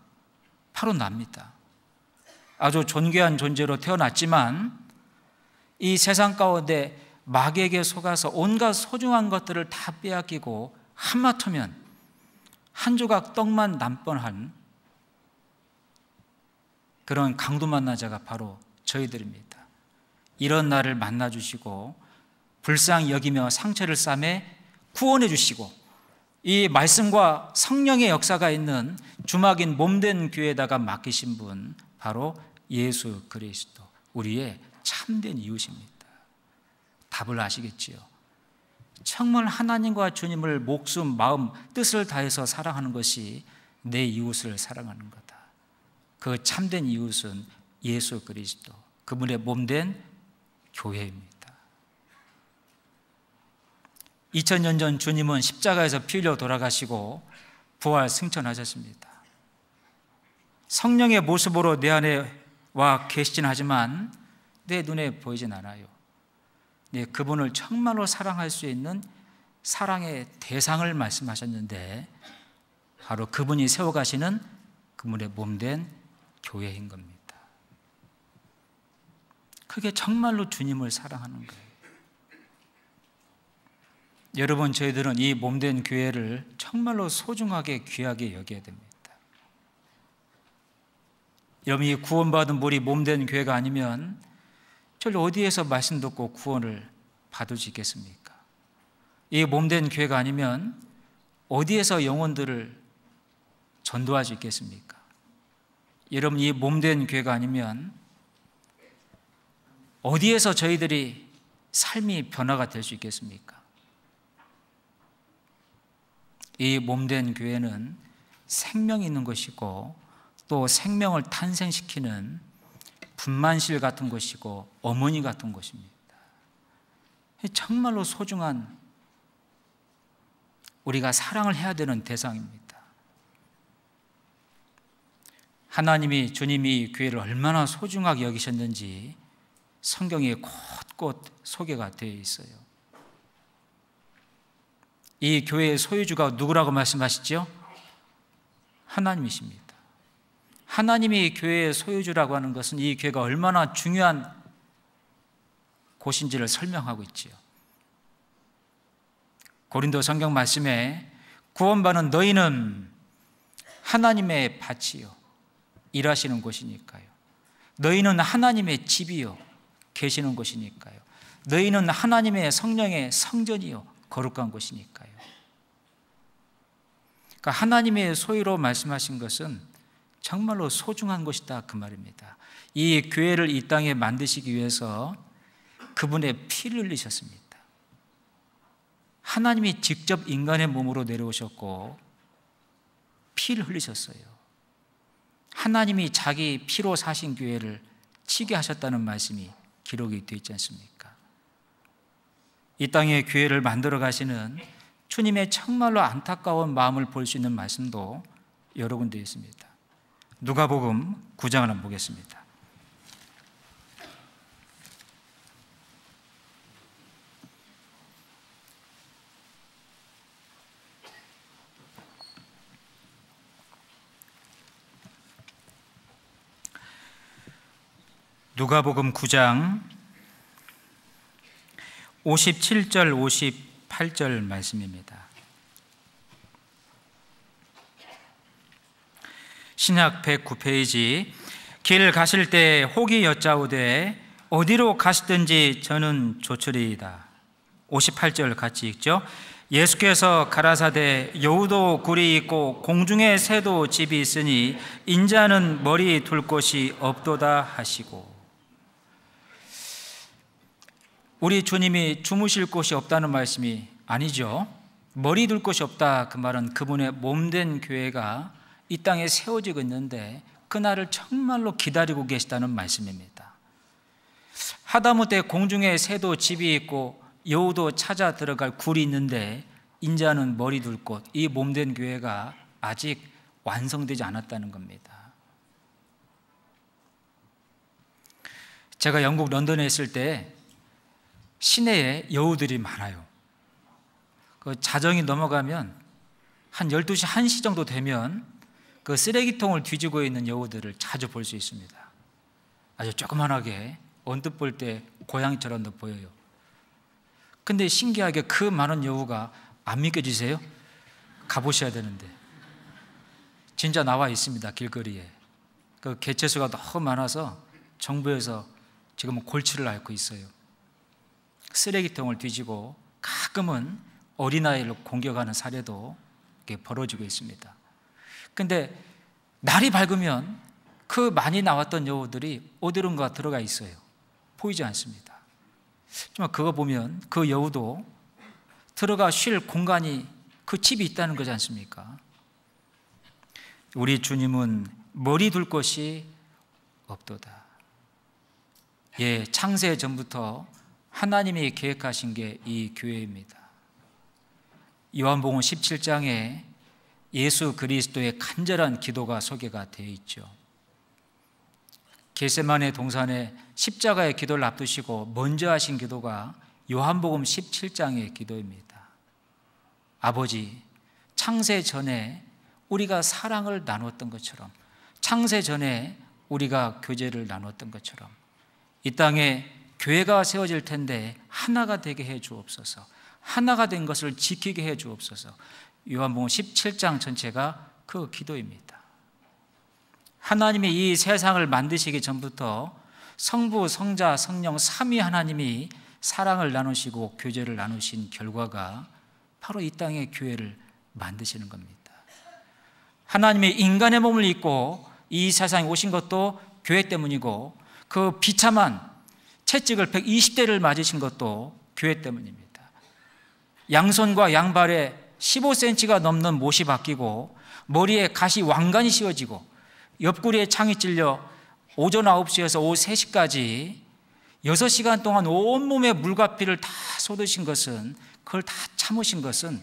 바로 납니다. 아주 존귀한 존재로 태어났지만 이 세상 가운데 마귀에게 속아서 온갖 소중한 것들을 다 빼앗기고 하마터면 한 조각 떡만 남뻔한 그런 강도 만난 자가 바로 저희들입니다. 이런 나를 만나주시고 불쌍히 여기며 상처를 싸매 구원해 주시고 이 말씀과 성령의 역사가 있는 주막인 몸된 교회에다가 맡기신 분 바로 예수 그리스도, 우리의 참된 이웃입니다. 답을 아시겠지요? 정말 하나님과 주님을 목숨, 마음, 뜻을 다해서 사랑하는 것이 내 이웃을 사랑하는 거다. 그 참된 이웃은 예수 그리스도, 그분의 몸된 교회입니다. 2000년 전 주님은 십자가에서 피 흘려 돌아가시고 부활 승천하셨습니다. 성령의 모습으로 내 안에 와 계시진 하지만 내 눈에 보이진 않아요. 네, 그분을 정말로 사랑할 수 있는 사랑의 대상을 말씀하셨는데 바로 그분이 세워가시는 그분의 몸된 교회인 겁니다. 그게 정말로 주님을 사랑하는 거예요. 여러분, 저희들은 이 몸된 교회를 정말로 소중하게 귀하게 여겨야 됩니다. 여러분이 구원받은 우리 몸된 교회가 아니면 저를 어디에서 말씀 듣고 구원을 받을 수 있겠습니까? 이 몸된 교회가 아니면 어디에서 영혼들을 전도할 수 있겠습니까? 여러분, 이 몸된 교회가 아니면 어디에서 저희들이 삶이 변화가 될 수 있겠습니까? 이 몸된 교회는 생명이 있는 것이고 또 생명을 탄생시키는 분만실 같은 것이고 어머니 같은 것입니다. 정말로 소중한, 우리가 사랑을 해야 되는 대상입니다. 하나님이, 주님이 교회를 얼마나 소중하게 여기셨는지 성경에 곳곳 소개가 되어 있어요. 이 교회의 소유주가 누구라고 말씀하시죠? 하나님이십니다. 하나님이 교회의 소유주라고 하는 것은 이 교회가 얼마나 중요한 곳인지를 설명하고 있지요. 고린도 성경 말씀에 구원받은 너희는 하나님의 밭이요 일하시는 곳이니까요. 너희는 하나님의 집이요 계시는 곳이니까요. 너희는 하나님의 성령의 성전이요 거룩한 곳이니까요. 그러니까 하나님의 소유로 말씀하신 것은 정말로 소중한 것이다 그 말입니다. 이 교회를 이 땅에 만드시기 위해서 그분의 피를 흘리셨습니다. 하나님이 직접 인간의 몸으로 내려오셨고 피를 흘리셨어요. 하나님이 자기 피로 사신 교회를 치게 하셨다는 말씀이 기록이 되어 있지 않습니까? 이 땅에 교회를 만들어 가시는 주님의 정말로 안타까운 마음을 볼 수 있는 말씀도 여러 군데 있습니다. 누가복음 9장을 한번 보겠습니다. 누가복음 9장 57절 58절 말씀입니다. 신약 109페이지. 길 가실 때 혹이 여짜오되 어디로 가시든지 저는 좋으리이다. 58절 같이 읽죠. 예수께서 가라사대 여우도 굴이 있고 공중에 새도 집이 있으니 인자는 머리 둘 곳이 없도다 하시고. 우리 주님이 주무실 곳이 없다는 말씀이 아니죠. 머리 둘 곳이 없다 그 말은 그분의 몸된 교회가 이 땅에 세워지고 있는데 그날을 정말로 기다리고 계시다는 말씀입니다. 하다못해 공중에 새도 집이 있고 여우도 찾아 들어갈 굴이 있는데 인자는 머리 둘 곳, 이 몸된 교회가 아직 완성되지 않았다는 겁니다. 제가 영국 런던에 있을 때 시내에 여우들이 많아요. 그 자정이 넘어가면 한 12시, 1시 정도 되면 그 쓰레기통을 뒤지고 있는 여우들을 자주 볼 수 있습니다. 아주 조그만하게 언뜻 볼 때 고양이처럼도 보여요. 근데 신기하게 그 많은 여우가 안 믿겨지세요? 가보셔야 되는데 진짜 나와 있습니다. 길거리에 그 개체수가 너무 많아서 정부에서 지금은 골치를 앓고 있어요. 쓰레기통을 뒤지고 가끔은 어린아이를 공격하는 사례도 벌어지고 있습니다. 근데 날이 밝으면 그 많이 나왔던 여우들이 어디론가 들어가 있어요. 보이지 않습니다. 정말 그거 보면 그 여우도 들어가 쉴 공간이, 그 집이 있다는 거지 않습니까? 우리 주님은 머리 둘 곳이 없도다. 예, 창세 전부터 하나님이 계획하신 게 이 교회입니다. 요한복음 17장에 예수 그리스도의 간절한 기도가 소개가 되어 있죠. 겟세마네 동산에 십자가의 기도를 앞두시고 먼저 하신 기도가 요한복음 17장의 기도입니다. 아버지, 창세 전에 우리가 사랑을 나눴던 것처럼, 창세 전에 우리가 교제를 나눴던 것처럼 이 땅에 교회가 세워질 텐데 하나가 되게 해 주옵소서. 하나가 된 것을 지키게 해 주옵소서. 요한복음 17장 전체가 그 기도입니다. 하나님이 이 세상을 만드시기 전부터 성부, 성자, 성령 삼위 하나님이 사랑을 나누시고 교제를 나누신 결과가 바로 이 땅의 교회를 만드시는 겁니다. 하나님이 인간의 몸을 입고 이 세상에 오신 것도 교회 때문이고 그 비참한 채찍을 120대를 맞으신 것도 교회 때문입니다. 양손과 양발에 15cm가 넘는 못이 바뀌고 머리에 가시 왕관이 씌워지고 옆구리에 창이 찔려 오전 9시에서 오후 3시까지 6시간 동안 온몸에 물과 피를 다 쏟으신 것은, 그걸 다 참으신 것은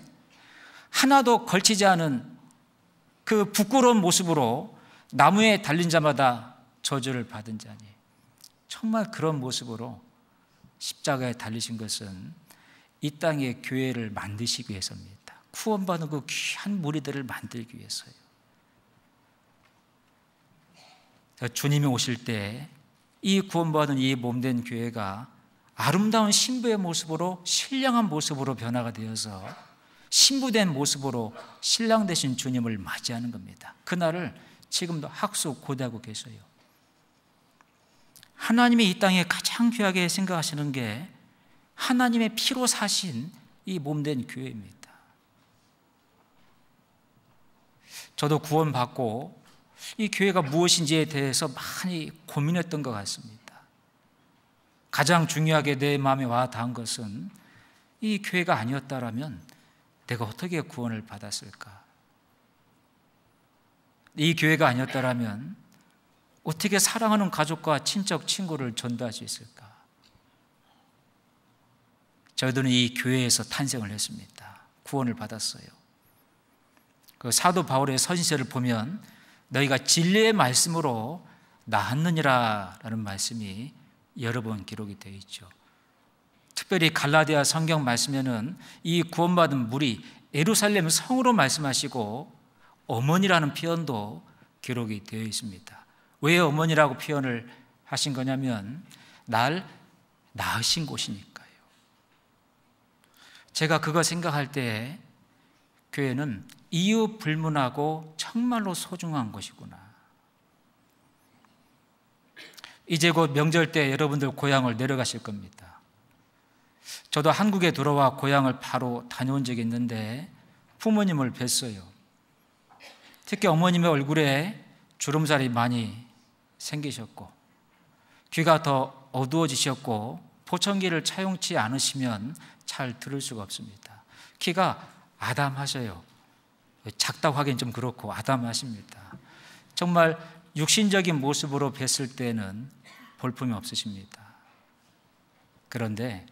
하나도 걸치지 않은 그 부끄러운 모습으로 나무에 달린 자마다 저주를 받은 자니, 정말 그런 모습으로 십자가에 달리신 것은 이 땅의 교회를 만드시기 위해서입니다. 구원받은 그 귀한 무리들을 만들기 위해서요. 주님이 오실 때 이 구원받은 이 몸된 교회가 아름다운 신부의 모습으로, 신령한 모습으로 변화가 되어서 신부된 모습으로 신랑 되신 주님을 맞이하는 겁니다. 그날을 지금도 학수고대하고 계셔요. 하나님이 이 땅에 가장 귀하게 생각하시는 게 하나님의 피로 사신 이 몸된 교회입니다. 저도 구원받고 이 교회가 무엇인지에 대해서 많이 고민했던 것 같습니다. 가장 중요하게 내 마음에 와 닿은 것은 이 교회가 아니었다라면 내가 어떻게 구원을 받았을까? 이 교회가 아니었다라면 어떻게 사랑하는 가족과 친척, 친구를 전도할 수 있을까? 저희들은 이 교회에서 탄생을 했습니다. 구원을 받았어요. 그 사도 바울의 서신서를 보면 너희가 진리의 말씀으로 나았느니라 라는 말씀이 여러 번 기록이 되어 있죠. 특별히 갈라디아 성경 말씀에는 이 구원받은 무리 예루살렘 성으로 말씀하시고 어머니라는 표현도 기록이 되어 있습니다. 왜 어머니라고 표현을 하신 거냐면 날 낳으신 곳이니까요. 제가 그거 생각할 때 교회는 이유 불문하고 정말로 소중한 것이구나. 이제 곧 명절 때 여러분들 고향을 내려가실 겁니다. 저도 한국에 들어와 고향을 바로 다녀온 적이 있는데 부모님을 뵀어요. 특히 어머님의 얼굴에 주름살이 많이 생기셨고 귀가 더 어두워지셨고 보청기를 차용치 않으시면 잘 들을 수가 없습니다. 귀가 아담하셔요. 작다고 하긴 좀 그렇고 아담하십니다. 정말 육신적인 모습으로 뵀을 때는 볼품이 없으십니다. 그런데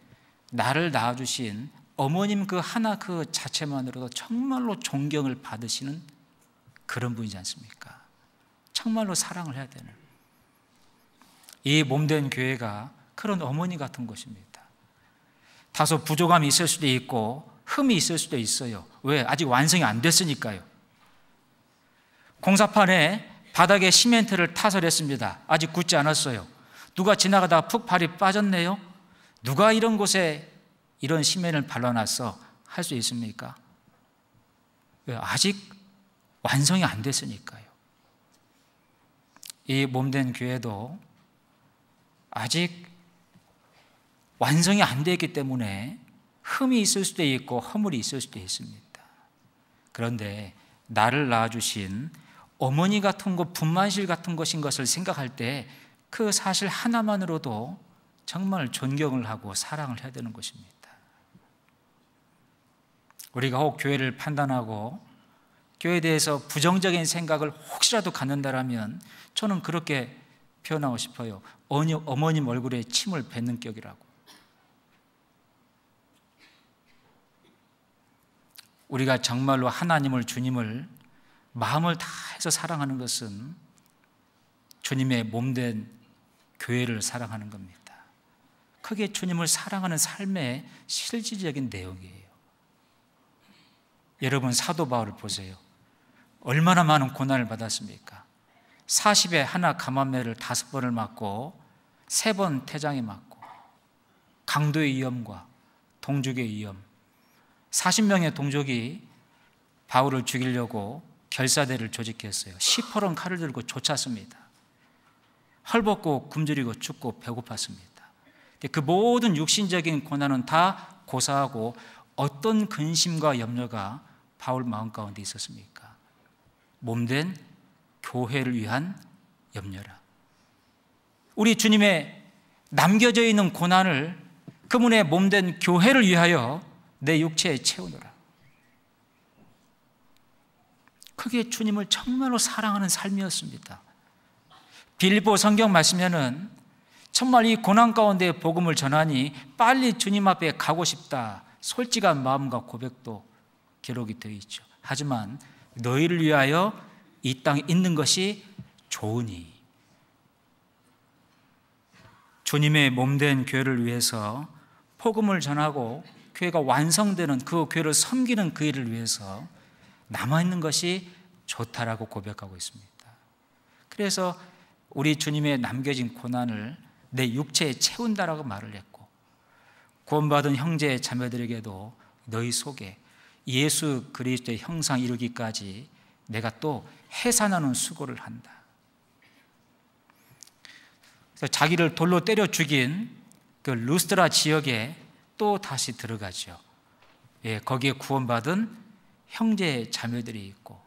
나를 낳아주신 어머님 그 하나 그 자체만으로도 정말로 존경을 받으시는 그런 분이지 않습니까? 정말로 사랑을 해야 되는 이 몸된 교회가 그런 어머니 같은 곳입니다. 다소 부족함이 있을 수도 있고 흠이 있을 수도 있어요. 왜? 아직 완성이 안 됐으니까요. 공사판에 바닥에 시멘트를 타설했습니다. 아직 굳지 않았어요. 누가 지나가다가 푹 발이 빠졌네요. 누가 이런 곳에 이런 시멘을 발라놨어? 할 수 있습니까? 왜? 아직 완성이 안 됐으니까요. 이 몸된 교회도 아직 완성이 안 됐기 때문에 흠이 있을 수도 있고 허물이 있을 수도 있습니다. 그런데 나를 낳아주신 어머니 같은 것, 분만실 같은 것인 것을 생각할 때 그 사실 하나만으로도 정말 존경을 하고 사랑을 해야 되는 것입니다. 우리가 혹 교회를 판단하고 교회에 대해서 부정적인 생각을 혹시라도 갖는다라면 저는 그렇게 표현하고 싶어요. 어머님 얼굴에 침을 뱉는 격이라고. 우리가 정말로 하나님을, 주님을 마음을 다해서 사랑하는 것은 주님의 몸된 교회를 사랑하는 겁니다. 그게 주님을 사랑하는 삶의 실질적인 내용이에요. 여러분 사도 바울을 보세요. 얼마나 많은 고난을 받았습니까? 40에 하나 감암매를 5번을 맞고 3번 태장에 맞고 강도의 위험과 동족의 위험, 40명의 동족이 바울을 죽이려고 결사대를 조직했어요. 시퍼런 칼을 들고 쫓았습니다. 헐벗고 굶주리고 춥고 배고팠습니다. 그 모든 육신적인 고난은 다 고사하고 어떤 근심과 염려가 바울 마음 가운데 있었습니까? 몸된 교회를 위한 염려라. 우리 주님의 남겨져 있는 고난을 그분의 몸된 교회를 위하여 내 육체에 채우노라. 그게 주님을 정말로 사랑하는 삶이었습니다. 빌립보 성경 말씀에는 정말 이 고난 가운데 복음을 전하니 빨리 주님 앞에 가고 싶다, 솔직한 마음과 고백도 기록이 되어 있죠. 하지만 너희를 위하여 이 땅에 있는 것이 좋으니, 주님의 몸된 교회를 위해서 복음을 전하고 교회가 완성되는, 그 교회를 섬기는 그 일을 위해서 남아있는 것이 좋다라고 고백하고 있습니다. 그래서 우리 주님의 남겨진 고난을 내 육체에 채운다라고 말을 했고, 구원받은 형제 자매들에게도 너희 속에 예수 그리스도의 형상 이루기까지 내가 또 해산하는 수고를 한다. 그래서 자기를 돌로 때려 죽인 그 루스드라 지역에 또 다시 들어가죠. 거기에 구원받은 형제 자매들이 있고,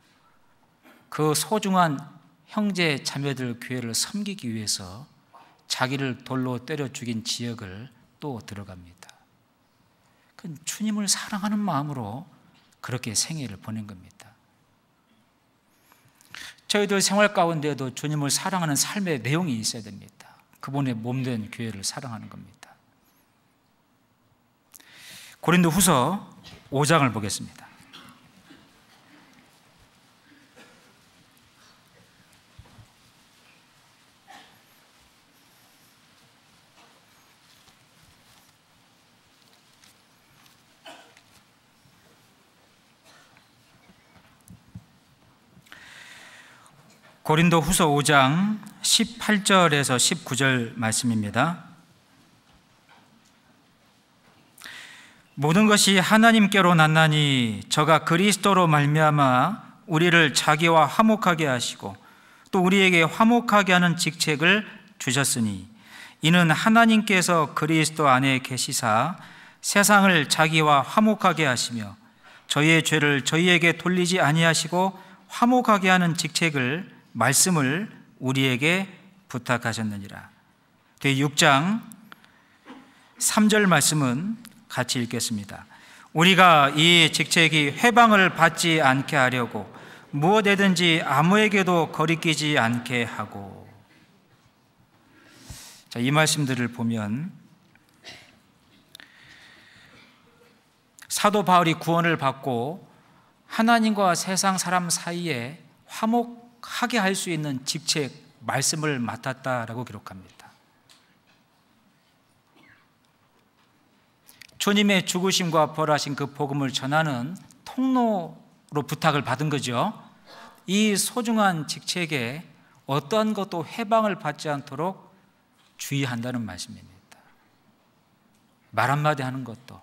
그 소중한 형제 자매들 교회를 섬기기 위해서 자기를 돌로 때려 죽인 지역을 또 들어갑니다. 그 주님을 사랑하는 마음으로 그렇게 생애를 보낸 겁니다. 저희들 생활 가운데에도 주님을 사랑하는 삶의 내용이 있어야 됩니다. 그분의 몸된 교회를 사랑하는 겁니다. 고린도후서 5장을 보겠습니다. 고린도후서 5장 18절에서 19절 말씀입니다. 모든 것이 하나님께로 났나니 저가 그리스도로 말미암아 우리를 자기와 화목하게 하시고 또 우리에게 화목하게 하는 직책을 주셨으니 이는 하나님께서 그리스도 안에 계시사 세상을 자기와 화목하게 하시며 저희의 죄를 저희에게 돌리지 아니하시고 화목하게 하는 직책을, 말씀을 우리에게 부탁하셨느니라. 제6장 3절 말씀은 같이 읽겠습니다. 우리가 이 직책이 회방을 받지 않게 하려고 무엇이든지 아무에게도 거리끼지 않게 하고. 자, 이 말씀들을 보면 사도 바울이 구원을 받고 하나님과 세상 사람 사이에 화목하게 할 수 있는 직책, 말씀을 맡았다라고 기록합니다. 주님의 죽으심과 벌하신 그 복음을 전하는 통로로 부탁을 받은 거죠. 이 소중한 직책에 어떠한 것도 해방을 받지 않도록 주의한다는 말씀입니다. 말 한마디 하는 것도,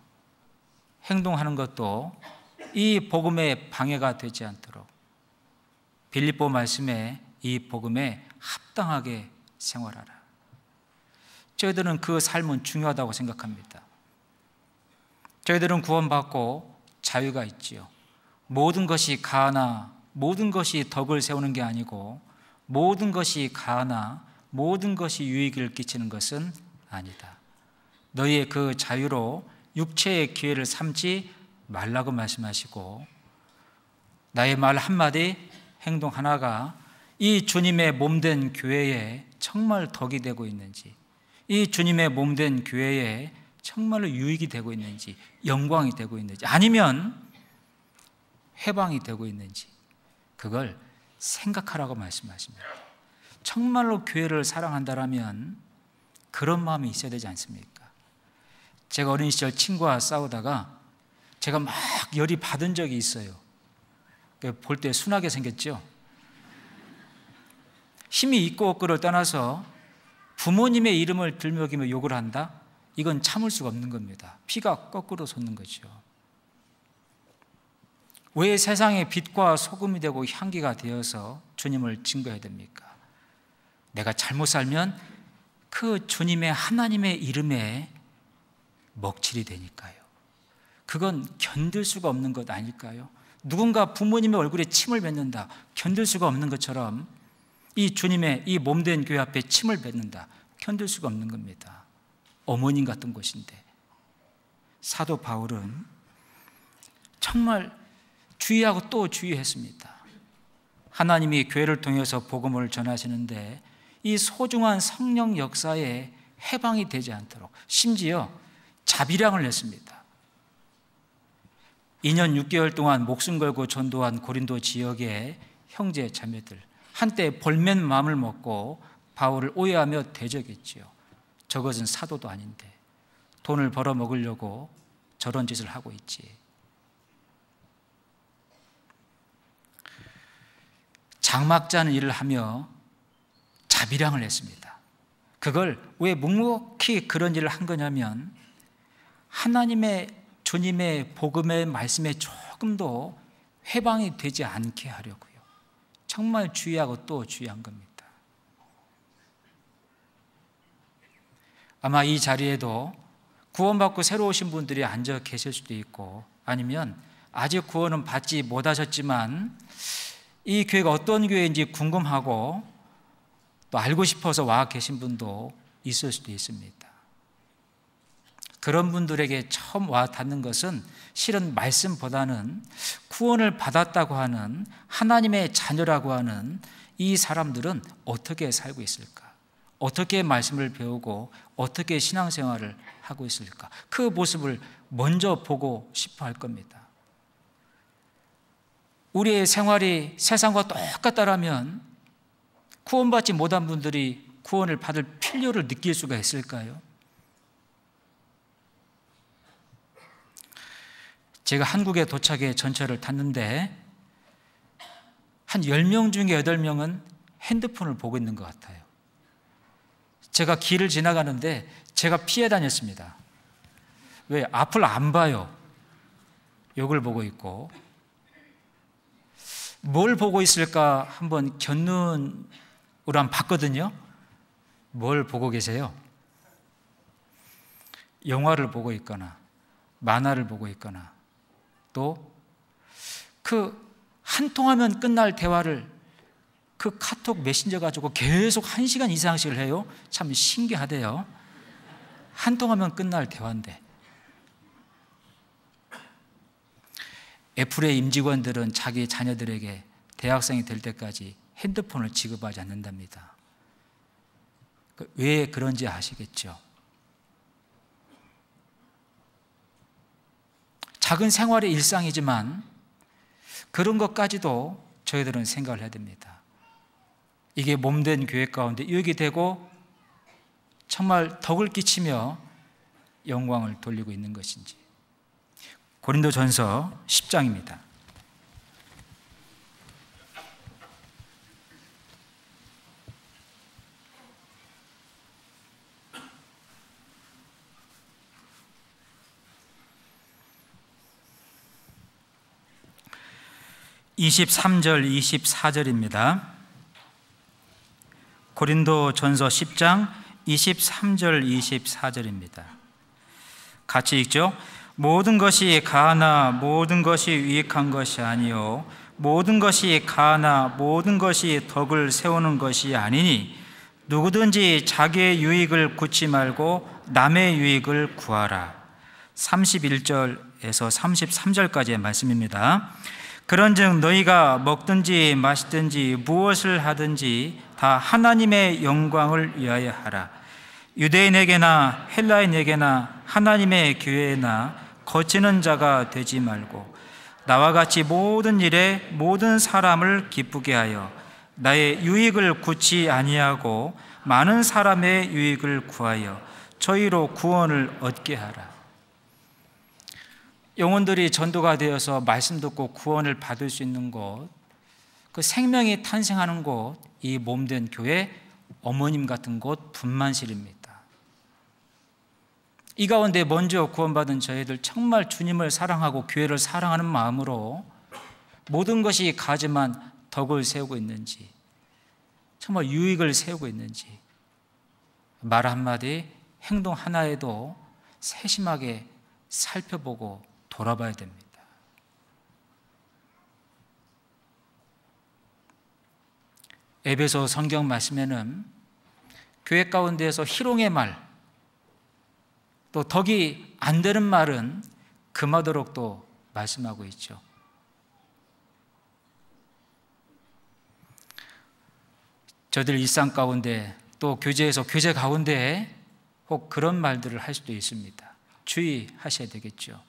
행동하는 것도 이 복음에 방해가 되지 않도록 빌립보 말씀에 이 복음에 합당하게 생활하라. 저희들은 그 삶은 중요하다고 생각합니다. 저희들은 구원받고 자유가 있지요. 모든 것이 가하나 모든 것이 덕을 세우는 게 아니고 모든 것이 가하나 모든 것이 유익을 끼치는 것은 아니다. 너희의 그 자유로 육체의 기회를 삼지 말라고 말씀하시고, 나의 말 한마디, 행동 하나가 이 주님의 몸된 교회에 정말 덕이 되고 있는지, 이 주님의 몸된 교회에 정말로 유익이 되고 있는지, 영광이 되고 있는지, 아니면 해방이 되고 있는지, 그걸 생각하라고 말씀하십니다. 정말로 교회를 사랑한다라면 그런 마음이 있어야 되지 않습니까? 제가 어린 시절 친구와 싸우다가 제가 막 열이 받은 적이 있어요. 볼 때 순하게 생겼죠. 힘이 있고 없고를 떠나서 부모님의 이름을 들먹이며 욕을 한다? 이건 참을 수가 없는 겁니다. 피가 거꾸로 솟는 거죠. 왜 세상의 빛과 소금이 되고 향기가 되어서 주님을 증거해야 됩니까? 내가 잘못 살면 그 주님의, 하나님의 이름에 먹칠이 되니까요. 그건 견딜 수가 없는 것 아닐까요? 누군가 부모님의 얼굴에 침을 뱉는다, 견딜 수가 없는 것처럼 이 주님의 이 몸된 교회 앞에 침을 뱉는다, 견딜 수가 없는 겁니다. 어머님 같은 곳인데. 사도 바울은 정말 주의하고 또 주의했습니다. 하나님이 교회를 통해서 복음을 전하시는데 이 소중한 성령 역사에 해방이 되지 않도록 심지어 자비량을 냈습니다. 2년 6개월 동안 목숨 걸고 전도한 고린도 지역의 형제 자매들, 한때 볼멘 마음을 먹고 바울을 오해하며 대적했지요. 저것은 사도도 아닌데 돈을 벌어 먹으려고 저런 짓을 하고 있지. 장막자는 일을 하며 자비량을 했습니다. 그걸 왜 묵묵히 그런 일을 한 거냐면 하나님의 주님의 복음의 말씀에 조금도 해방이 되지 않게 하려고요. 정말 주의하고 또 주의한 겁니다. 아마 이 자리에도 구원받고 새로 오신 분들이 앉아 계실 수도 있고, 아니면 아직 구원은 받지 못하셨지만 이 교회가 어떤 교회인지 궁금하고 또 알고 싶어서 와 계신 분도 있을 수도 있습니다. 그런 분들에게 처음 와 닿는 것은 실은 말씀보다는 구원을 받았다고 하는 하나님의 자녀라고 하는 이 사람들은 어떻게 살고 있을까? 어떻게 말씀을 배우고 어떻게 신앙생활을 하고 있을까? 그 모습을 먼저 보고 싶어 할 겁니다. 우리의 생활이 세상과 똑같다라면 구원받지 못한 분들이 구원을 받을 필요를 느낄 수가 있을까요? 제가 한국에 도착해 전철을 탔는데 한 10명 중에 8명은 핸드폰을 보고 있는 것 같아요. 제가 길을 지나가는데 제가 피해 다녔습니다. 왜? 앞을 안 봐요. 욕을 보고 있고. 뭘 보고 있을까 한번 곁눈으로 한번 봤거든요. 뭘 보고 계세요? 영화를 보고 있거나 만화를 보고 있거나 또 그 한 통하면 끝날 대화를 그 카톡 메신저 가지고 계속 1시간 이상씩을 해요. 참 신기하대요. 한 통하면 끝날 대화인데. 애플의 임직원들은 자기 자녀들에게 대학생이 될 때까지 핸드폰을 지급하지 않는답니다. 왜 그런지 아시겠죠? 작은 생활의 일상이지만 그런 것까지도 저희들은 생각을 해야 됩니다. 이게 몸된 교회 가운데 유익이 되고 정말 덕을 끼치며 영광을 돌리고 있는 것인지. 고린도전서 10장입니다. (23절) (24절입니다) 고린도전서 10장 23절 24절입니다. 같이 읽죠. 모든 것이 가하나 모든 것이 유익한 것이 아니요 모든 것이 가하나 모든 것이 덕을 세우는 것이 아니니 누구든지 자기의 유익을 굳지 말고 남의 유익을 구하라. 31절에서 33절까지의 말씀입니다. 그런즉 너희가 먹든지 마시든지 무엇을 하든지 다 하나님의 영광을 위하여 하라. 유대인에게나 헬라인에게나 하나님의 교회나 거치는 자가 되지 말고 나와 같이 모든 일에 모든 사람을 기쁘게 하여 나의 유익을 굳지 아니하고 많은 사람의 유익을 구하여 저희로 구원을 얻게 하라. 영혼들이 전도가 되어서 말씀 듣고 구원을 받을 수 있는 곳, 그 생명이 탄생하는 곳, 이 몸된 교회, 어머님 같은 곳, 분만실입니다. 이 가운데 먼저 구원받은 저희들 정말 주님을 사랑하고 교회를 사랑하는 마음으로 모든 것이 가지만 덕을 세우고 있는지, 정말 유익을 세우고 있는지, 말 한마디, 행동 하나에도 세심하게 살펴보고 돌아봐야 됩니다. 에베소 성경 말씀에는 교회 가운데에서 희롱의 말, 또 덕이 안 되는 말은 금하도록 또 말씀하고 있죠. 저들 일상 가운데 또 교제에서 교제 가운데 혹 그런 말들을 할 수도 있습니다. 주의하셔야 되겠죠.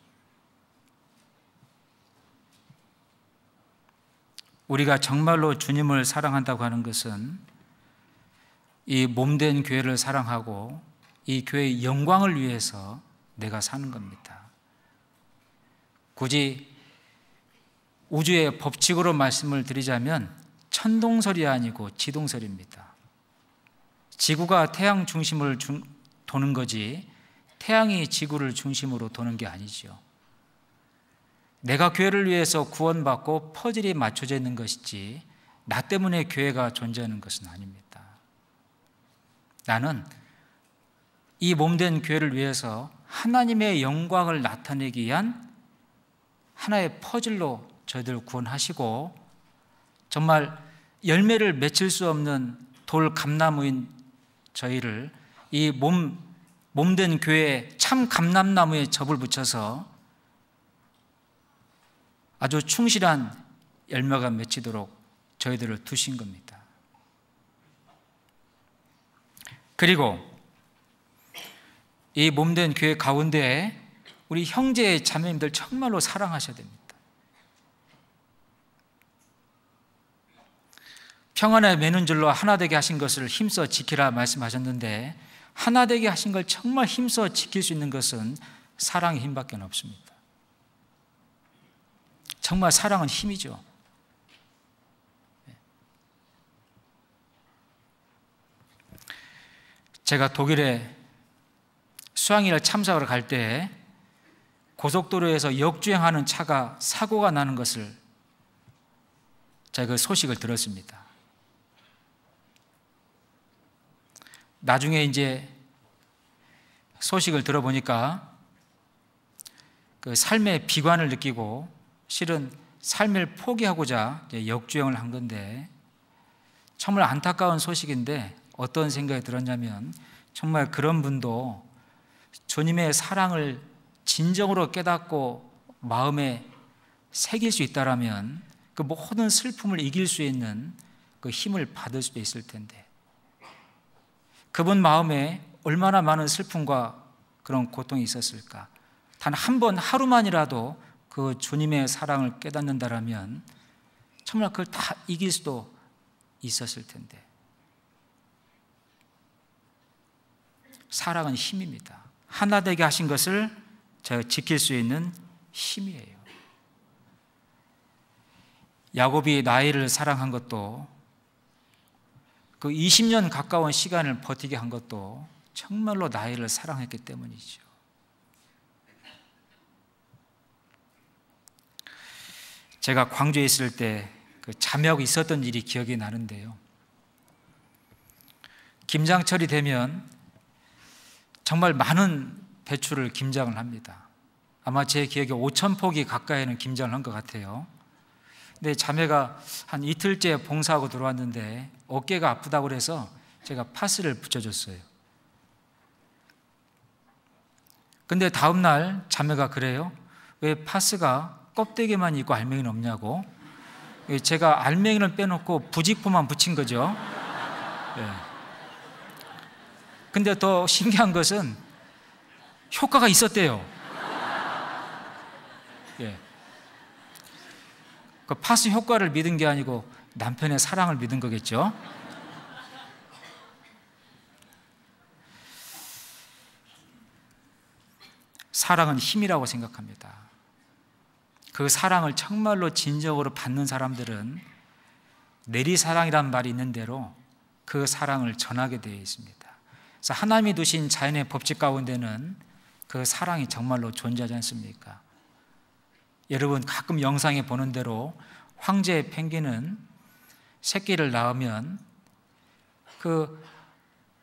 우리가 정말로 주님을 사랑한다고 하는 것은 이 몸된 교회를 사랑하고 이 교회의 영광을 위해서 내가 사는 겁니다. 굳이 우주의 법칙으로 말씀을 드리자면 천동설이 아니고 지동설입니다. 지구가 태양 중심을 도는 거지 태양이 지구를 중심으로 도는 게 아니죠. 내가 교회를 위해서 구원받고 퍼즐이 맞춰져 있는 것이지 나 때문에 교회가 존재하는 것은 아닙니다. 나는 이 몸된 교회를 위해서 하나님의 영광을 나타내기 위한 하나의 퍼즐로 저희들을 구원하시고 정말 열매를 맺힐 수 없는 돌 감나무인 저희를 이 몸된 교회에 참 감람나무에 접을 붙여서 아주 충실한 열매가 맺히도록 저희들을 두신 겁니다. 그리고 이 몸된 교회 가운데 우리 형제 자매님들 정말로 사랑하셔야 됩니다. 평안에 매는 줄로 하나 되게 하신 것을 힘써 지키라 말씀하셨는데 하나 되게 하신 걸 정말 힘써 지킬 수 있는 것은 사랑의 힘밖에 없습니다. 정말 사랑은 힘이죠. 제가 독일에 수학여행 참석하러 갈 때 고속도로에서 역주행하는 차가 사고가 나는 것을 제가 그 소식을 들었습니다. 나중에 이제 소식을 들어보니까 그 삶의 비관을 느끼고 실은 삶을 포기하고자 역주행을 한 건데 정말 안타까운 소식인데 어떤 생각이 들었냐면 정말 그런 분도 주님의 사랑을 진정으로 깨닫고 마음에 새길 수 있다라면 그 모든 슬픔을 이길 수 있는 그 힘을 받을 수도 있을 텐데 그분 마음에 얼마나 많은 슬픔과 그런 고통이 있었을까. 단 한 번 하루만이라도 그 주님의 사랑을 깨닫는다라면 정말 그걸 다 이길 수도 있었을 텐데 사랑은 힘입니다. 하나 되게 하신 것을 제가 지킬 수 있는 힘이에요. 야곱이 라헬을 사랑한 것도 그 20년 가까운 시간을 버티게 한 것도 정말로 라헬을 사랑했기 때문이죠. 제가 광주에 있을 때 그 자매하고 있었던 일이 기억이 나는데요. 김장철이 되면 정말 많은 배추를 김장을 합니다. 아마 제 기억에 5,000포기 가까이는 김장을 한 것 같아요. 근데 자매가 한 이틀째 봉사하고 들어왔는데 어깨가 아프다고 그래서 제가 파스를 붙여줬어요. 근데 다음날 자매가 그래요. 왜 파스가 껍데기만 있고 알맹이는 없냐고. 제가 알맹이를 빼놓고 부직포만 붙인 거죠. 네. 근데 더 신기한 것은 효과가 있었대요. 예. 그 파스 효과를 믿은 게 아니고 남편의 사랑을 믿은 거겠죠. 사랑은 힘이라고 생각합니다. 그 사랑을 정말로 진정으로 받는 사람들은 내리사랑이란 말이 있는 대로 그 사랑을 전하게 되어 있습니다. 그래서 하나님이 두신 자연의 법칙 가운데는 그 사랑이 정말로 존재하지 않습니까? 여러분 가끔 영상에 보는 대로 황제의 펭귄은 새끼를 낳으면 그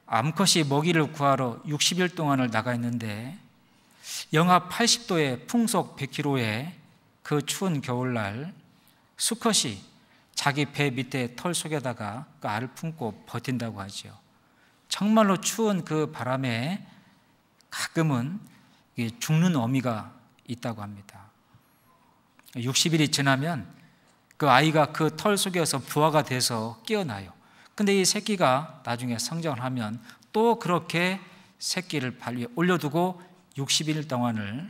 암컷이 먹이를 구하러 60일 동안을 나가 있는데 영하 80도의 풍속 100km의 그 추운 겨울날 수컷이 자기 배 밑에 털 속에다가 그 알을 품고 버틴다고 하죠. 정말로 추운 그 바람에 가끔은 죽는 어미가 있다고 합니다. 60일이 지나면 그 아이가 그 털 속에서 부화가 돼서 깨어나요. 근데 이 새끼가 나중에 성장을 하면 또 그렇게 새끼를 발 위에 올려두고 60일 동안을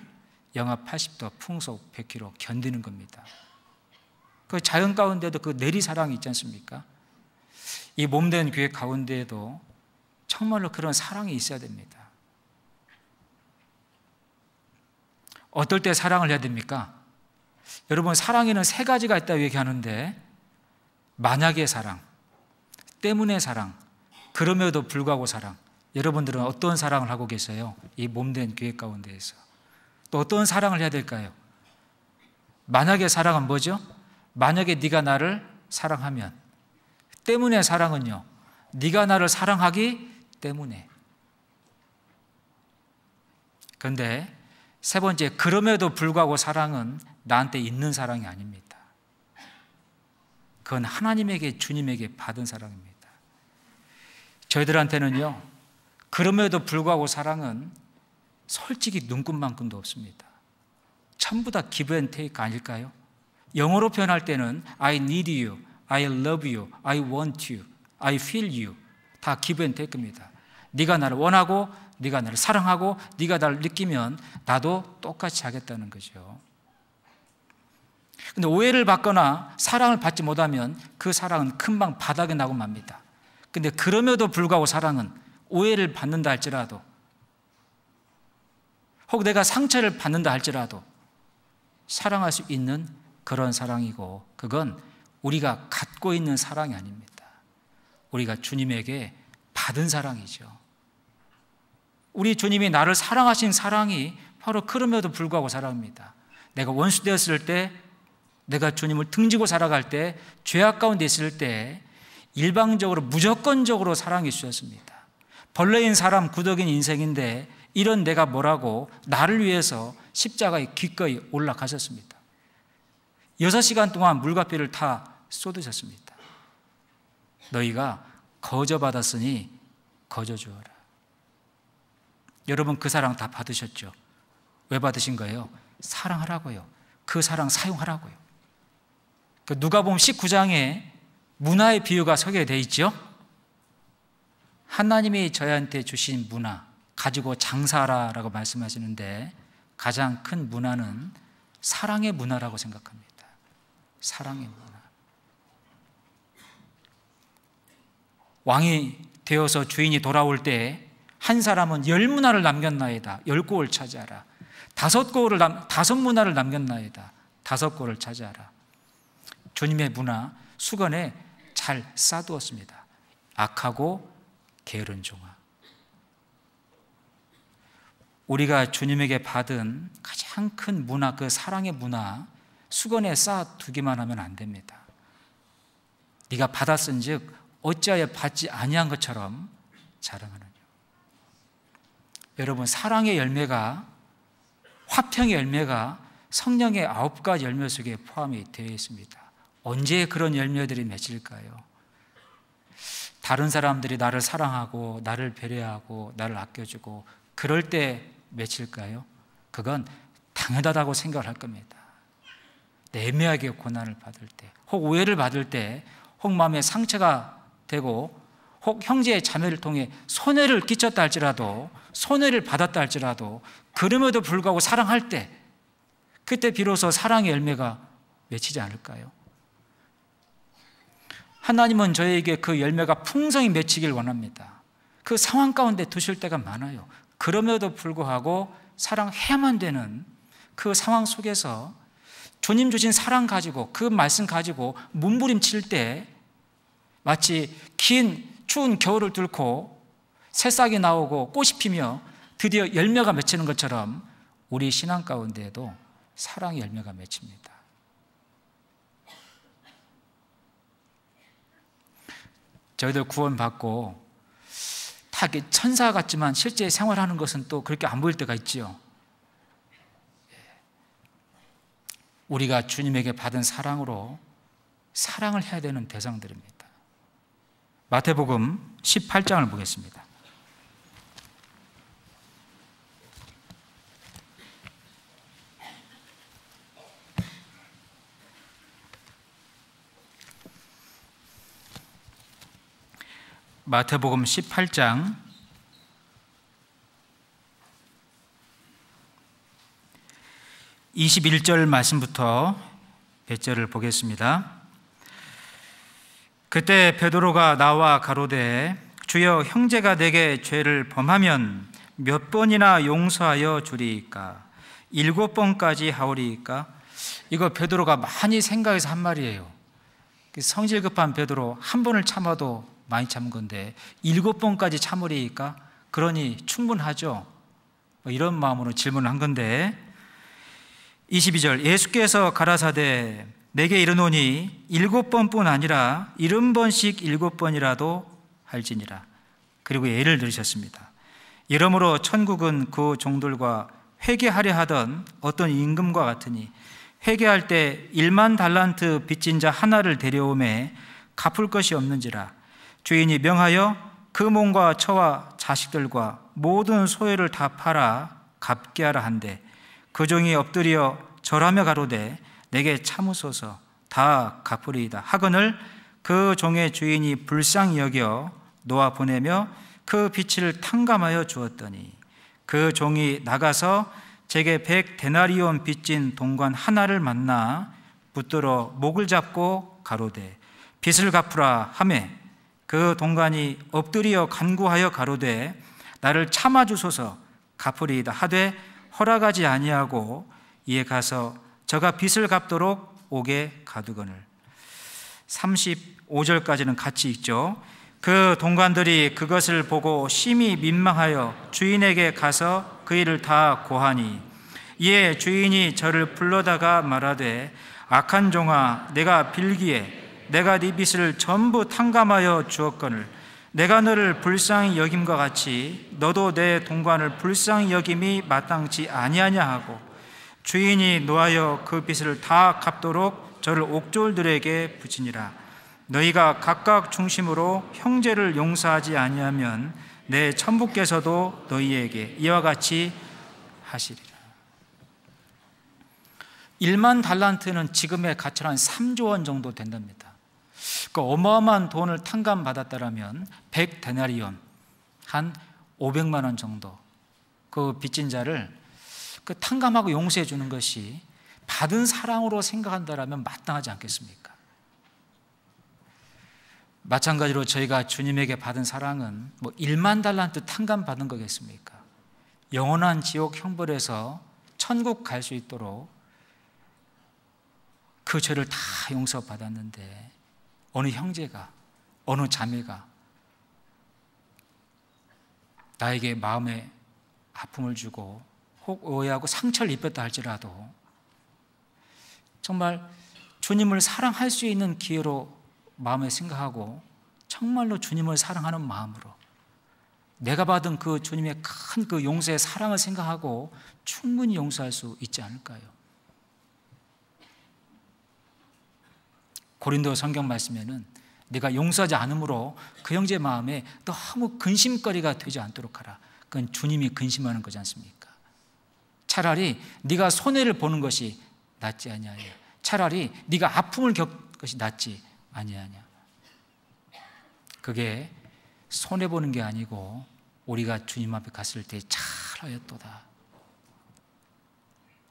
영하 80도 풍속 100km 견디는 겁니다. 그 자연 가운데도 그 내리사랑이 있지 않습니까? 이 몸된 교회 가운데에도 정말로 그런 사랑이 있어야 됩니다. 어떨 때 사랑을 해야 됩니까? 여러분, 사랑에는 세 가지가 있다고 얘기하는데, 만약의 사랑, 때문에 사랑, 그럼에도 불구하고 사랑. 여러분들은 어떤 사랑을 하고 계세요? 이 몸된 교회 가운데에서. 또 어떤 사랑을 해야 될까요? 만약의 사랑은 뭐죠? 만약에 네가 나를 사랑하면. 때문에 사랑은요, 네가 나를 사랑하기 때문에. 그런데 세 번째, 그럼에도 불구하고 사랑은 나한테 있는 사랑이 아닙니다. 그건 하나님에게, 주님에게 받은 사랑입니다. 저희들한테는요, 그럼에도 불구하고 사랑은 솔직히 눈끝만큼도 없습니다. 전부 다 give and take 아닐까요? 영어로 표현할 때는 I need you, I love you, I want you, I feel you. 다 give and take입니다. 네가 나를 원하고, 네가 나를 사랑하고, 네가 나를 느끼면 나도 똑같이 하겠다는 거죠. 근데 오해를 받거나 사랑을 받지 못하면 그 사랑은 금방 바닥에 나고 맙니다. 근데 그럼에도 불구하고 사랑은 오해를 받는다 할지라도, 혹 내가 상처를 받는다 할지라도 사랑할 수 있는 그런 사랑이고, 그건 우리가 갖고 있는 사랑이 아닙니다. 우리가 주님에게 받은 사랑이죠. 우리 주님이 나를 사랑하신 사랑이 바로 그럼에도 불구하고 사랑입니다. 내가 원수 되었을 때, 내가 주님을 등지고 살아갈 때, 죄악 가운데 있을 때 일방적으로 무조건적으로 사랑해 주셨습니다. 벌레인 사람, 구덕인 인생인데 이런 내가 뭐라고 나를 위해서 십자가에 기꺼이 올라가셨습니다. 6시간 동안 물과 피를 다 쏟으셨습니다. 너희가 거저받았으니 거저주어라. 여러분, 그 사랑 다 받으셨죠? 왜 받으신 거예요? 사랑하라고요. 그 사랑 사용하라고요. 그 누가복음 19장에 문화의 비유가 소개되어 있죠? 하나님이 저희한테 주신 문화 가지고 장사하라라고 말씀하시는데, 가장 큰 문화는 사랑의 문화라고 생각합니다. 사랑의 문화. 왕이 되어서 주인이 돌아올 때 한 사람은 10문화를 남겼나이다. 10골을 차지하라. 5문화를 남겼나이다. 5골을 차지하라. 주님의 문화 수건에 잘 싸두었습니다. 악하고 게으른 종아. 우리가 주님에게 받은 가장 큰 문화, 그 사랑의 문화 수건에 쌓아두기만 하면 안 됩니다. 네가 받았은즉 어찌하여 받지 아니한 것처럼 자랑하느냐. 여러분, 사랑의 열매가, 화평의 열매가 성령의 9가지 열매 속에 포함이 되어 있습니다. 언제 그런 열매들이 맺힐까요? 다른 사람들이 나를 사랑하고 나를 배려하고 나를 아껴주고 그럴 때 맺힐까요? 그건 당연하다고 생각을 할 겁니다. 애매하게 고난을 받을 때, 혹 오해를 받을 때, 혹 마음에 상처가 되고, 혹 형제 자매를 통해 손해를 끼쳤다 할지라도, 손해를 받았다 할지라도, 그럼에도 불구하고 사랑할 때, 그때 비로소 사랑의 열매가 맺히지 않을까요? 하나님은 저에게 그 열매가 풍성히 맺히길 원합니다. 그 상황 가운데 두실 때가 많아요. 그럼에도 불구하고 사랑해야만 되는 그 상황 속에서 주님 주신 사랑 가지고, 그 말씀 가지고 몸부림칠 때 마치 긴 추운 겨울을 뚫고 새싹이 나오고 꽃이 피며 드디어 열매가 맺히는 것처럼 우리 신앙 가운데에도 사랑의 열매가 맺힙니다. 저희들 구원받고 다 이렇게 천사 같지만 실제 생활하는 것은 또 그렇게 안 보일 때가 있지요. 우리가 주님에게 받은 사랑으로 사랑을 해야 되는 대상들입니다. 마태복음 18장을 보겠습니다. 마태복음 18장 21절 말씀부터 몇 절을 보겠습니다. 그때 베드로가 나와 가로되 주여, 형제가 내게 죄를 범하면 몇 번이나 용서하여 주리이까? 7번까지 하오리이까? 이거 베드로가 많이 생각해서 한 말이에요. 성질 급한 베드로, 한 번을 참아도 많이 참은 건데 7번까지 참으리이까? 그러니 충분하죠. 이런 마음으로 질문을 한 건데, 22절, 예수께서 가라사대 내게 이르노니 7번뿐 아니라 70번씩 7번이라도 할지니라. 그리고 예를 들으셨습니다. 이러므로 천국은 그 종들과 회개하려 하던 어떤 임금과 같으니 회개할 때 1만 달란트 빚진 자 하나를 데려오매 갚을 것이 없는지라. 주인이 명하여 그 몸과 처와 자식들과 모든 소유를 다 팔아 갚게 하라 한데, 그 종이 엎드려 절하며 가로되 내게 참으소서, 다 갚으리이다 하거늘 그 종의 주인이 불쌍히 여겨 놓아 보내며 그 빚을 탕감하여 주었더니, 그 종이 나가서 제게 100데나리온 빚진 동관 하나를 만나 붙들어 목을 잡고 가로되 빚을 갚으라 하매, 그 동관이 엎드려 간구하여 가로되 나를 참아주소서, 갚으리이다 하되 허락하지 아니하고 이에 가서 저가 빚을 갚도록 옥에 가두거늘. 35절까지는 같이 읽죠. 그 동관들이 그것을 보고 심히 민망하여 주인에게 가서 그 일을 다 고하니, 이에 주인이 저를 불러다가 말하되 악한 종아, 내가 빌기에 내가 네 빚을 전부 탕감하여 주었거늘 내가 너를 불쌍히 여김과 같이 너도 내 동관을 불쌍히 여김이 마땅치 아니하냐 하고, 주인이 노하여 그 빚을 다 갚도록 저를 옥졸들에게 붙이니라. 너희가 각각 중심으로 형제를 용서하지 아니하면 내 천부께서도 너희에게 이와 같이 하시리라. 1만 달란트는 지금의 가치로 한 3조 원 정도 된답니다. 그 어마어마한 돈을 탕감받았다면 100데나리온, 한 500만 원 정도, 그 빚진 자를 그 탕감하고 용서해 주는 것이 받은 사랑으로 생각한다면 마땅하지 않겠습니까? 마찬가지로 저희가 주님에게 받은 사랑은 뭐 1만 달란트 탕감받은 거겠습니까? 영원한 지옥 형벌에서 천국 갈 수 있도록 그 죄를 다 용서받았는데, 어느 형제가, 어느 자매가 나에게 마음에 아픔을 주고 혹 오해하고 상처를 입혔다 할지라도 정말 주님을 사랑할 수 있는 기회로 마음에 생각하고 정말로 주님을 사랑하는 마음으로 내가 받은 그 주님의 큰 그 용서의 사랑을 생각하고 충분히 용서할 수 있지 않을까요? 고린도 성경 말씀에는 네가 용서하지 않으므로 그 형제 마음에 너무 근심거리가 되지 않도록 하라. 그건 주님이 근심하는 거지 않습니까? 차라리 네가 손해를 보는 것이 낫지 아니하냐. 차라리 네가 아픔을 겪는 것이 낫지 아니하냐. 그게 손해 보는 게 아니고 우리가 주님 앞에 갔을 때 잘하였도다,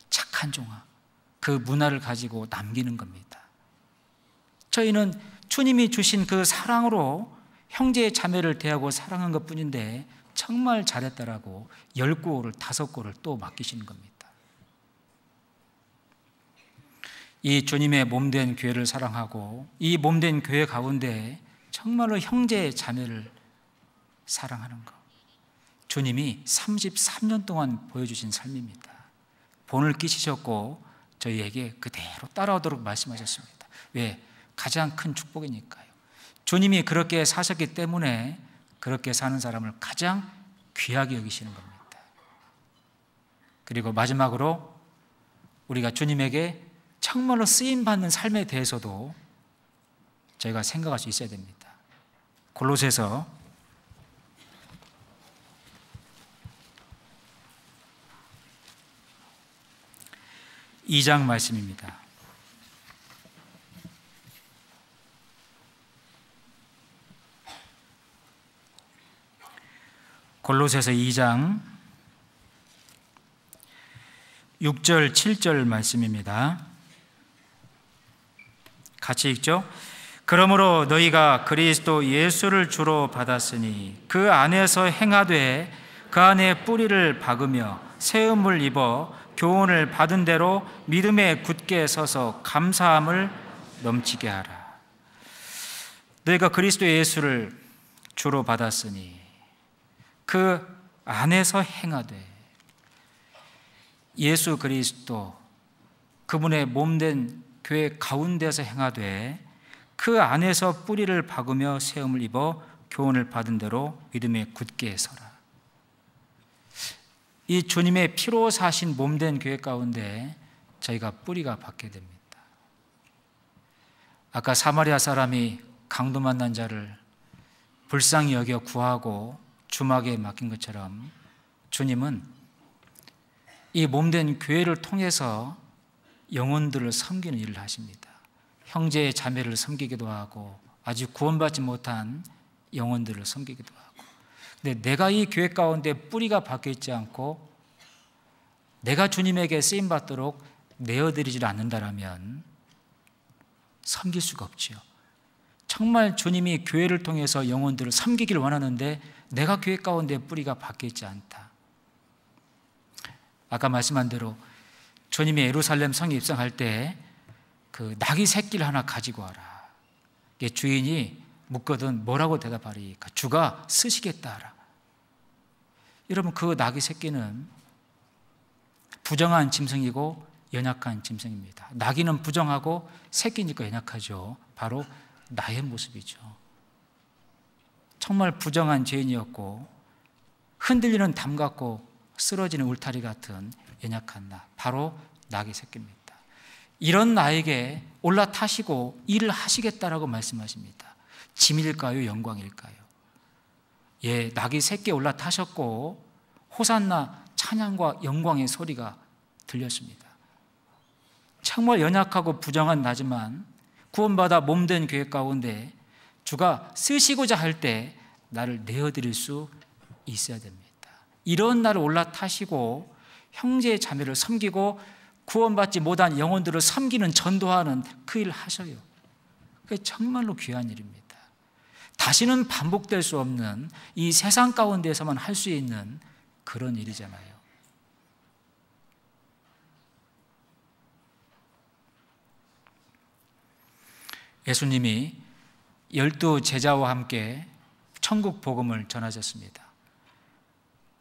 착한 종아, 그 문화를 가지고 남기는 겁니다. 저희는 주님이 주신 그 사랑으로 형제의 자매를 대하고 사랑한 것뿐인데 정말 잘했다라고 10고를 5고를 또 맡기시는 겁니다. 이 주님의 몸된 교회를 사랑하고 이 몸된 교회 가운데 정말로 형제의 자매를 사랑하는 것, 주님이 33년 동안 보여주신 삶입니다. 본을 끼치셨고 저희에게 그대로 따라오도록 말씀하셨습니다. 왜? 가장 큰 축복이니까요. 주님이 그렇게 사셨기 때문에 그렇게 사는 사람을 가장 귀하게 여기시는 겁니다. 그리고 마지막으로 우리가 주님에게 정말로 쓰임받는 삶에 대해서도 저희가 생각할 수 있어야 됩니다. 골로새서 2장 말씀입니다. 골로새서 2장 6절, 7절 말씀입니다. 같이 읽죠. 그러므로 너희가 그리스도 예수를 주로 받았으니 그 안에서 행하되 그 안에 뿌리를 박으며 세움을 입어 교훈을 받은 대로 믿음에 굳게 서서 감사함을 넘치게 하라. 너희가 그리스도 예수를 주로 받았으니 그 안에서 행하되, 예수 그리스도 그분의 몸된 교회 가운데서 행하되 그 안에서 뿌리를 박으며 세움을 입어 교훈을 받은 대로 믿음에 굳게 서라. 이 주님의 피로 사신 몸된 교회 가운데 저희가 뿌리가 박게 됩니다. 아까 사마리아 사람이 강도 만난 자를 불쌍히 여겨 구하고 주막에 맡긴 것처럼 주님은 이 몸된 교회를 통해서 영혼들을 섬기는 일을 하십니다. 형제 자매를 섬기기도 하고 아직 구원받지 못한 영혼들을 섬기기도 하고. 근데 내가 이 교회 가운데 뿌리가 박혀 있지 않고 내가 주님에게 쓰임받도록 내어드리지 않는다라면 섬길 수가 없지요. 정말 주님이 교회를 통해서 영혼들을 섬기기를 원하는데 내가 교회 가운데 뿌리가 박혀 있지 않다. 아까 말씀한 대로 주님이 예루살렘 성에 입성할 때 그 낙이 새끼를 하나 가지고 와라. 주인이 묻거든 뭐라고 대답하리까? 주가 쓰시겠다 하라. 여러분, 그 낙이 새끼는 부정한 짐승이고 연약한 짐승입니다. 낙이는 부정하고 새끼니까 연약하죠. 바로 나의 모습이죠. 정말 부정한 죄인이었고 흔들리는 담 같고 쓰러지는 울타리 같은 연약한 나, 바로 낙의 새끼입니다. 이런 나에게 올라타시고 일을 하시겠다라고 말씀하십니다. 짐일까요? 영광일까요? 예, 낙이 새끼에 올라타셨고 호산나 찬양과 영광의 소리가 들렸습니다. 정말 연약하고 부정한 나지만 구원받아 몸된 교회 가운데 주가 쓰시고자 할 때 나를 내어드릴 수 있어야 됩니다. 이런 나를 올라타시고 형제 자매를 섬기고 구원받지 못한 영혼들을 섬기는, 전도하는 그 일을 하셔요. 그게 정말로 귀한 일입니다. 다시는 반복될 수 없는 이 세상 가운데서만 할 수 있는 그런 일이잖아요. 예수님이 12 제자와 함께 천국 복음을 전하셨습니다.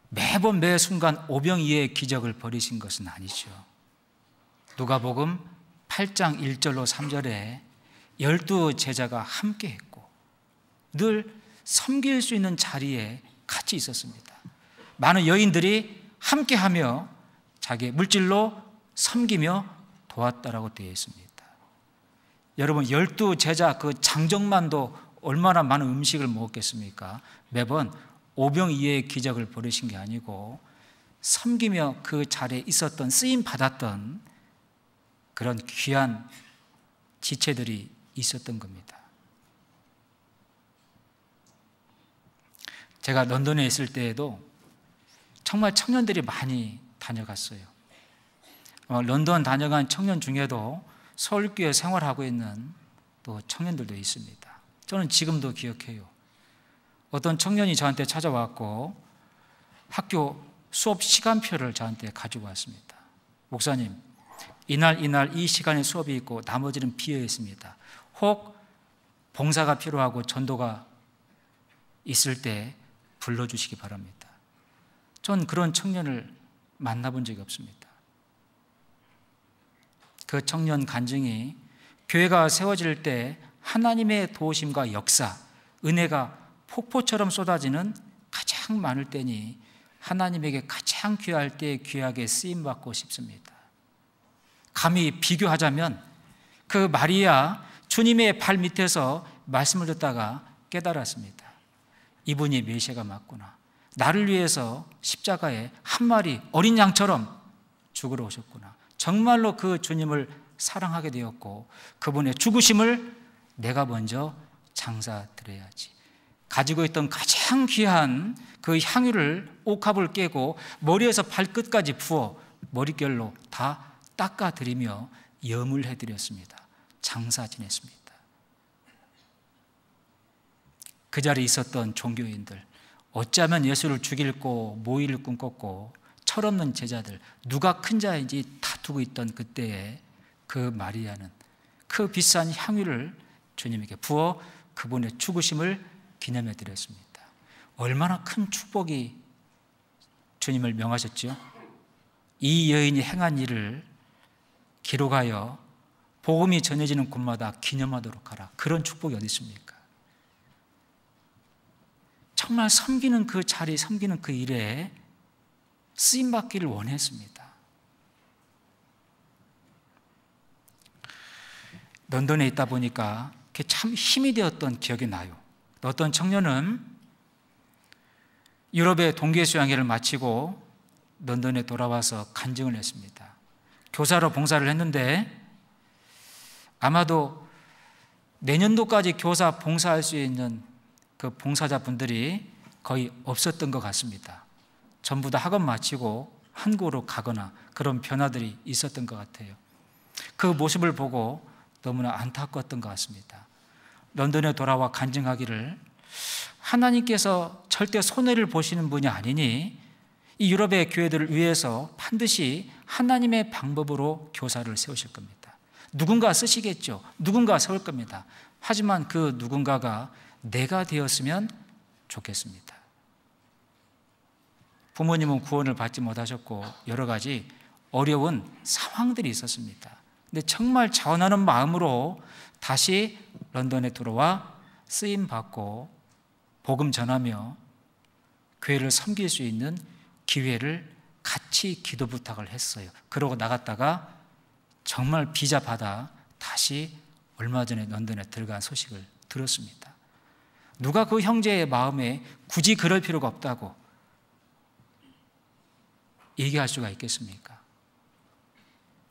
매번 매 순간 오병이어의 기적을 벌이신 것은 아니죠. 누가복음 8장 1절로 3절에 12 제자가 함께 했고 늘 섬길 수 있는 자리에 같이 있었습니다. 많은 여인들이 함께하며 자기의 물질로 섬기며 도왔다라고 되어 있습니다. 여러분, 12 제자 그 장정만도 얼마나 많은 음식을 먹었겠습니까? 매번 오병이어의 기적을 벌이신 게 아니고 섬기며 그 자리에 있었던, 쓰임 받았던 그런 귀한 지체들이 있었던 겁니다. 제가 런던에 있을 때에도 정말 청년들이 많이 다녀갔어요. 런던 다녀간 청년 중에도 서울교회 생활하고 있는 또 청년들도 있습니다. 저는 지금도 기억해요. 어떤 청년이 저한테 찾아왔고 학교 수업 시간표를 저한테 가지고 왔습니다. 목사님, 이날 이 시간에 수업이 있고 나머지는 비어 있습니다. 혹 봉사가 필요하고 전도가 있을 때 불러주시기 바랍니다. 전 그런 청년을 만나본 적이 없습니다. 그 청년 간증이 교회가 세워질 때 하나님의 도우심과 역사, 은혜가 폭포처럼 쏟아지는 가장 많을 때니 하나님에게 가장 귀할 때 귀하게 쓰임받고 싶습니다. 감히 비교하자면 그 마리아, 주님의 발 밑에서 말씀을 듣다가 깨달았습니다. 이분이 메시아가 맞구나. 나를 위해서 십자가에 한 마리 어린 양처럼 죽으러 오셨구나. 정말로 그 주님을 사랑하게 되었고 그분의 죽으심을 내가 먼저 장사드려야지. 가지고 있던 가장 귀한 그 향유를 옥합을 깨고 머리에서 발끝까지 부어 머릿결로 다 닦아드리며 염을 해드렸습니다. 장사 지냈습니다. 그 자리에 있었던 종교인들, 어쩌면 예수를 죽이고 모의를 꿈꿨고 철없는 제자들, 누가 큰 자인지 다투고 있던 그때에 그 마리아는 그 비싼 향유를 주님에게 부어 그분의 죽으심을 기념해 드렸습니다. 얼마나 큰 축복이 주님을 명하셨죠? 이 여인이 행한 일을 기록하여 복음이 전해지는 곳마다 기념하도록 하라. 그런 축복이 어디 있습니까? 정말 섬기는 그 자리, 섬기는 그 일에 쓰임받기를 원했습니다. 런던에 있다 보니까 그게 참 힘이 되었던 기억이 나요. 어떤 청년은 유럽의 동계 수양회를 마치고 런던에 돌아와서 간증을 했습니다. 교사로 봉사를 했는데 아마도 내년도까지 교사 봉사할 수 있는 그 봉사자분들이 거의 없었던 것 같습니다. 전부 다 학원 마치고 한국으로 가거나 그런 변화들이 있었던 것 같아요. 그 모습을 보고 너무나 안타까웠던 것 같습니다. 런던에 돌아와 간증하기를 하나님께서 절대 손해를 보시는 분이 아니니 이 유럽의 교회들을 위해서 반드시 하나님의 방법으로 교사를 세우실 겁니다. 누군가 쓰시겠죠. 누군가 세울 겁니다. 하지만 그 누군가가 내가 되었으면 좋겠습니다. 부모님은 구원을 받지 못하셨고 여러 가지 어려운 상황들이 있었습니다. 근데 정말 자원하는 마음으로 다시 런던에 들어와 쓰임받고 복음 전하며 교회를 섬길 수 있는 기회를 같이 기도 부탁을 했어요. 그러고 나갔다가 정말 비자 받아 다시 얼마 전에 런던에 들어간 소식을 들었습니다. 누가 그 형제의 마음에 굳이 그럴 필요가 없다고 얘기할 수가 있겠습니까?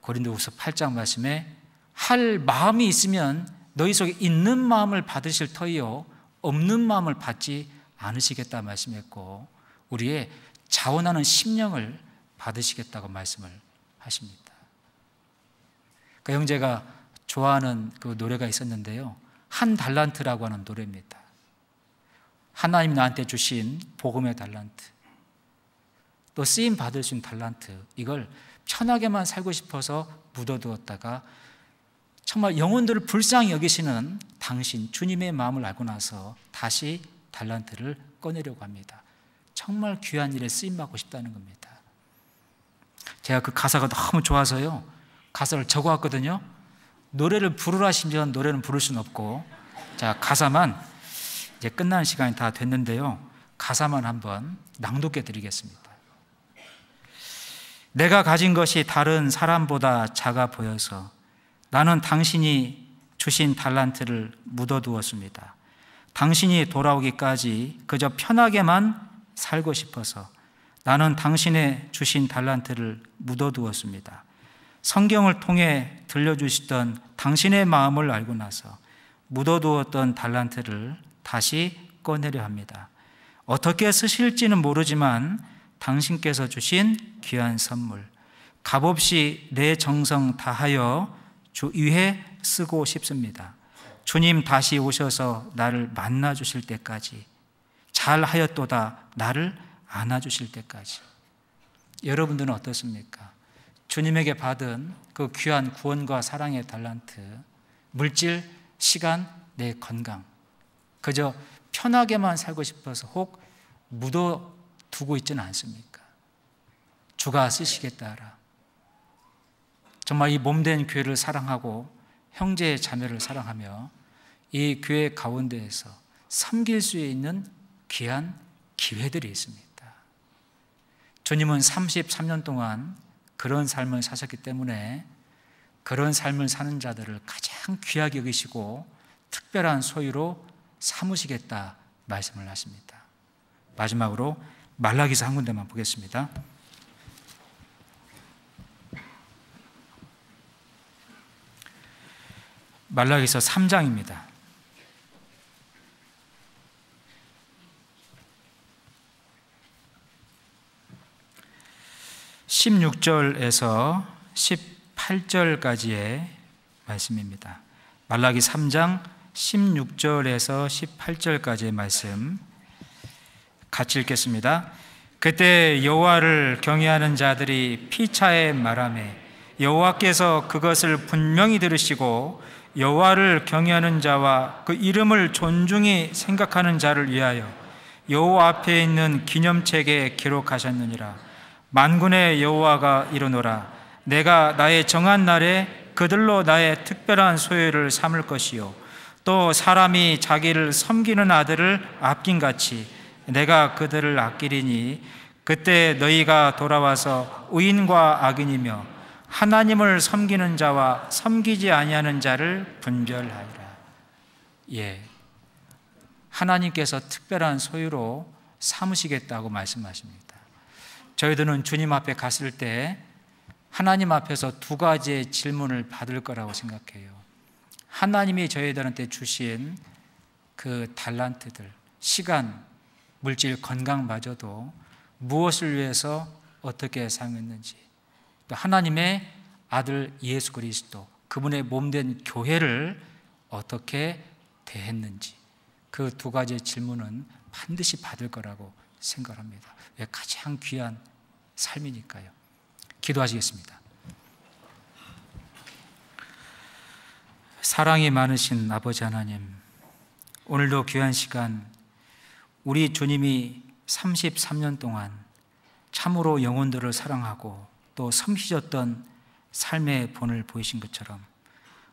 고린도후서 8장 말씀에 할 마음이 있으면 너희 속에 있는 마음을 받으실 터이요 없는 마음을 받지 않으시겠다 말씀했고 우리의 자원하는 심령을 받으시겠다고 말씀을 하십니다. 그 형제가 좋아하는 그 노래가 있었는데요, 한 달란트라고 하는 노래입니다. 하나님이 나한테 주신 복음의 달란트, 또 쓰임 받을 수 있는 달란트, 이걸 편하게만 살고 싶어서 묻어두었다가 정말 영혼들을 불쌍히 여기시는 당신 주님의 마음을 알고 나서 다시 달란트를 꺼내려고 합니다. 정말 귀한 일에 쓰임받고 싶다는 겁니다. 제가 그 가사가 너무 좋아서요, 가사를 적어왔거든요. 노래를 부르라 하시면 노래는 부를 수는 없고, 자, 가사만, 이제 끝나는 시간이 다 됐는데요, 가사만 한번 낭독해 드리겠습니다. 내가 가진 것이 다른 사람보다 작아 보여서 나는 당신이 주신 달란트를 묻어두었습니다. 당신이 돌아오기까지 그저 편하게만 살고 싶어서 나는 당신의 주신 달란트를 묻어두었습니다. 성경을 통해 들려주시던 당신의 마음을 알고 나서 묻어두었던 달란트를 다시 꺼내려 합니다. 어떻게 쓰실지는 모르지만 당신께서 주신 귀한 선물, 값없이 내 정성 다하여 주 위해 쓰고 싶습니다. 주님 다시 오셔서 나를 만나 주실 때까지, 잘하였도다 나를 안아주실 때까지. 여러분들은 어떻습니까? 주님에게 받은 그 귀한 구원과 사랑의 달란트, 물질, 시간, 내 건강, 그저 편하게만 살고 싶어서 혹 묻어두고 있지는 않습니까? 주가 쓰시겠다 하라. 정말 이 몸된 교회를 사랑하고 형제 자매를 사랑하며 이 교회 가운데에서 섬길 수 있는 귀한 기회들이 있습니다. 주님은 33년 동안 그런 삶을 사셨기 때문에 그런 삶을 사는 자들을 가장 귀하게 여기시고 특별한 소유로 삼으시겠다 말씀을 하십니다. 마지막으로 말라기서 한 군데만 보겠습니다. 말라기서 3장입니다. 16절에서 18절까지의 말씀입니다. 말라기 3장 16절에서 18절까지의 말씀 같이 읽겠습니다. 그때 여호와를 경외하는 자들이 피차에 말하매 여호와께서 그것을 분명히 들으시고 여호와를 경외하는 자와 그 이름을 존중히 생각하는 자를 위하여 여호와 앞에 있는 기념책에 기록하셨느니라. 만군의 여호와가 이르노라. 내가 나의 정한 날에 그들로 나의 특별한 소유를 삼을 것이요 또 사람이 자기를 섬기는 아들을 아낀같이 내가 그들을 아끼리니 그때 너희가 돌아와서 의인과 악인이며 하나님을 섬기는 자와 섬기지 아니하는 자를 분별하리라. 하나님께서 특별한 소유로 삼으시겠다고 말씀하십니다. 저희들은 주님 앞에 갔을 때 하나님 앞에서 두 가지의 질문을 받을 거라고 생각해요. 하나님이 저희들한테 주신 그 달란트들, 시간, 물질, 건강마저도 무엇을 위해서 어떻게 사용했는지, 또 하나님의 아들 예수 그리스도, 그분의 몸된 교회를 어떻게 대했는지, 그 두 가지의 질문은 반드시 받을 거라고 생각합니다. 왜? 가장 귀한 삶이니까요. 기도하시겠습니다. 사랑이 많으신 아버지 하나님, 오늘도 귀한 시간 우리 주님이 33년 동안 참으로 영혼들을 사랑하고 또 섬기셨던 삶의 본을 보이신 것처럼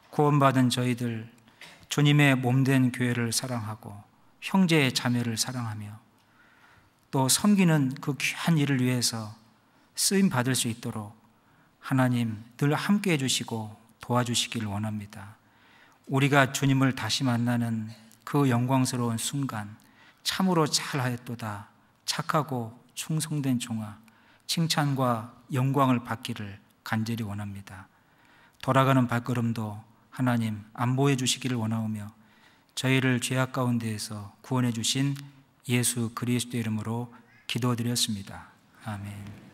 구원받은 저희들 주님의 몸된 교회를 사랑하고 형제 자매를 사랑하며 또 섬기는 그 귀한 일을 위해서 쓰임 받을 수 있도록 하나님 늘 함께 해주시고 도와주시기를 원합니다. 우리가 주님을 다시 만나는 그 영광스러운 순간 참으로 잘하였도다, 착하고 충성된 종아, 칭찬과 영광을 받기를 간절히 원합니다. 돌아가는 발걸음도 하나님 안보해 주시기를 원하오며 저희를 죄악 가운데에서 구원해 주신 예수 그리스도의 이름으로 기도드렸습니다. 아멘.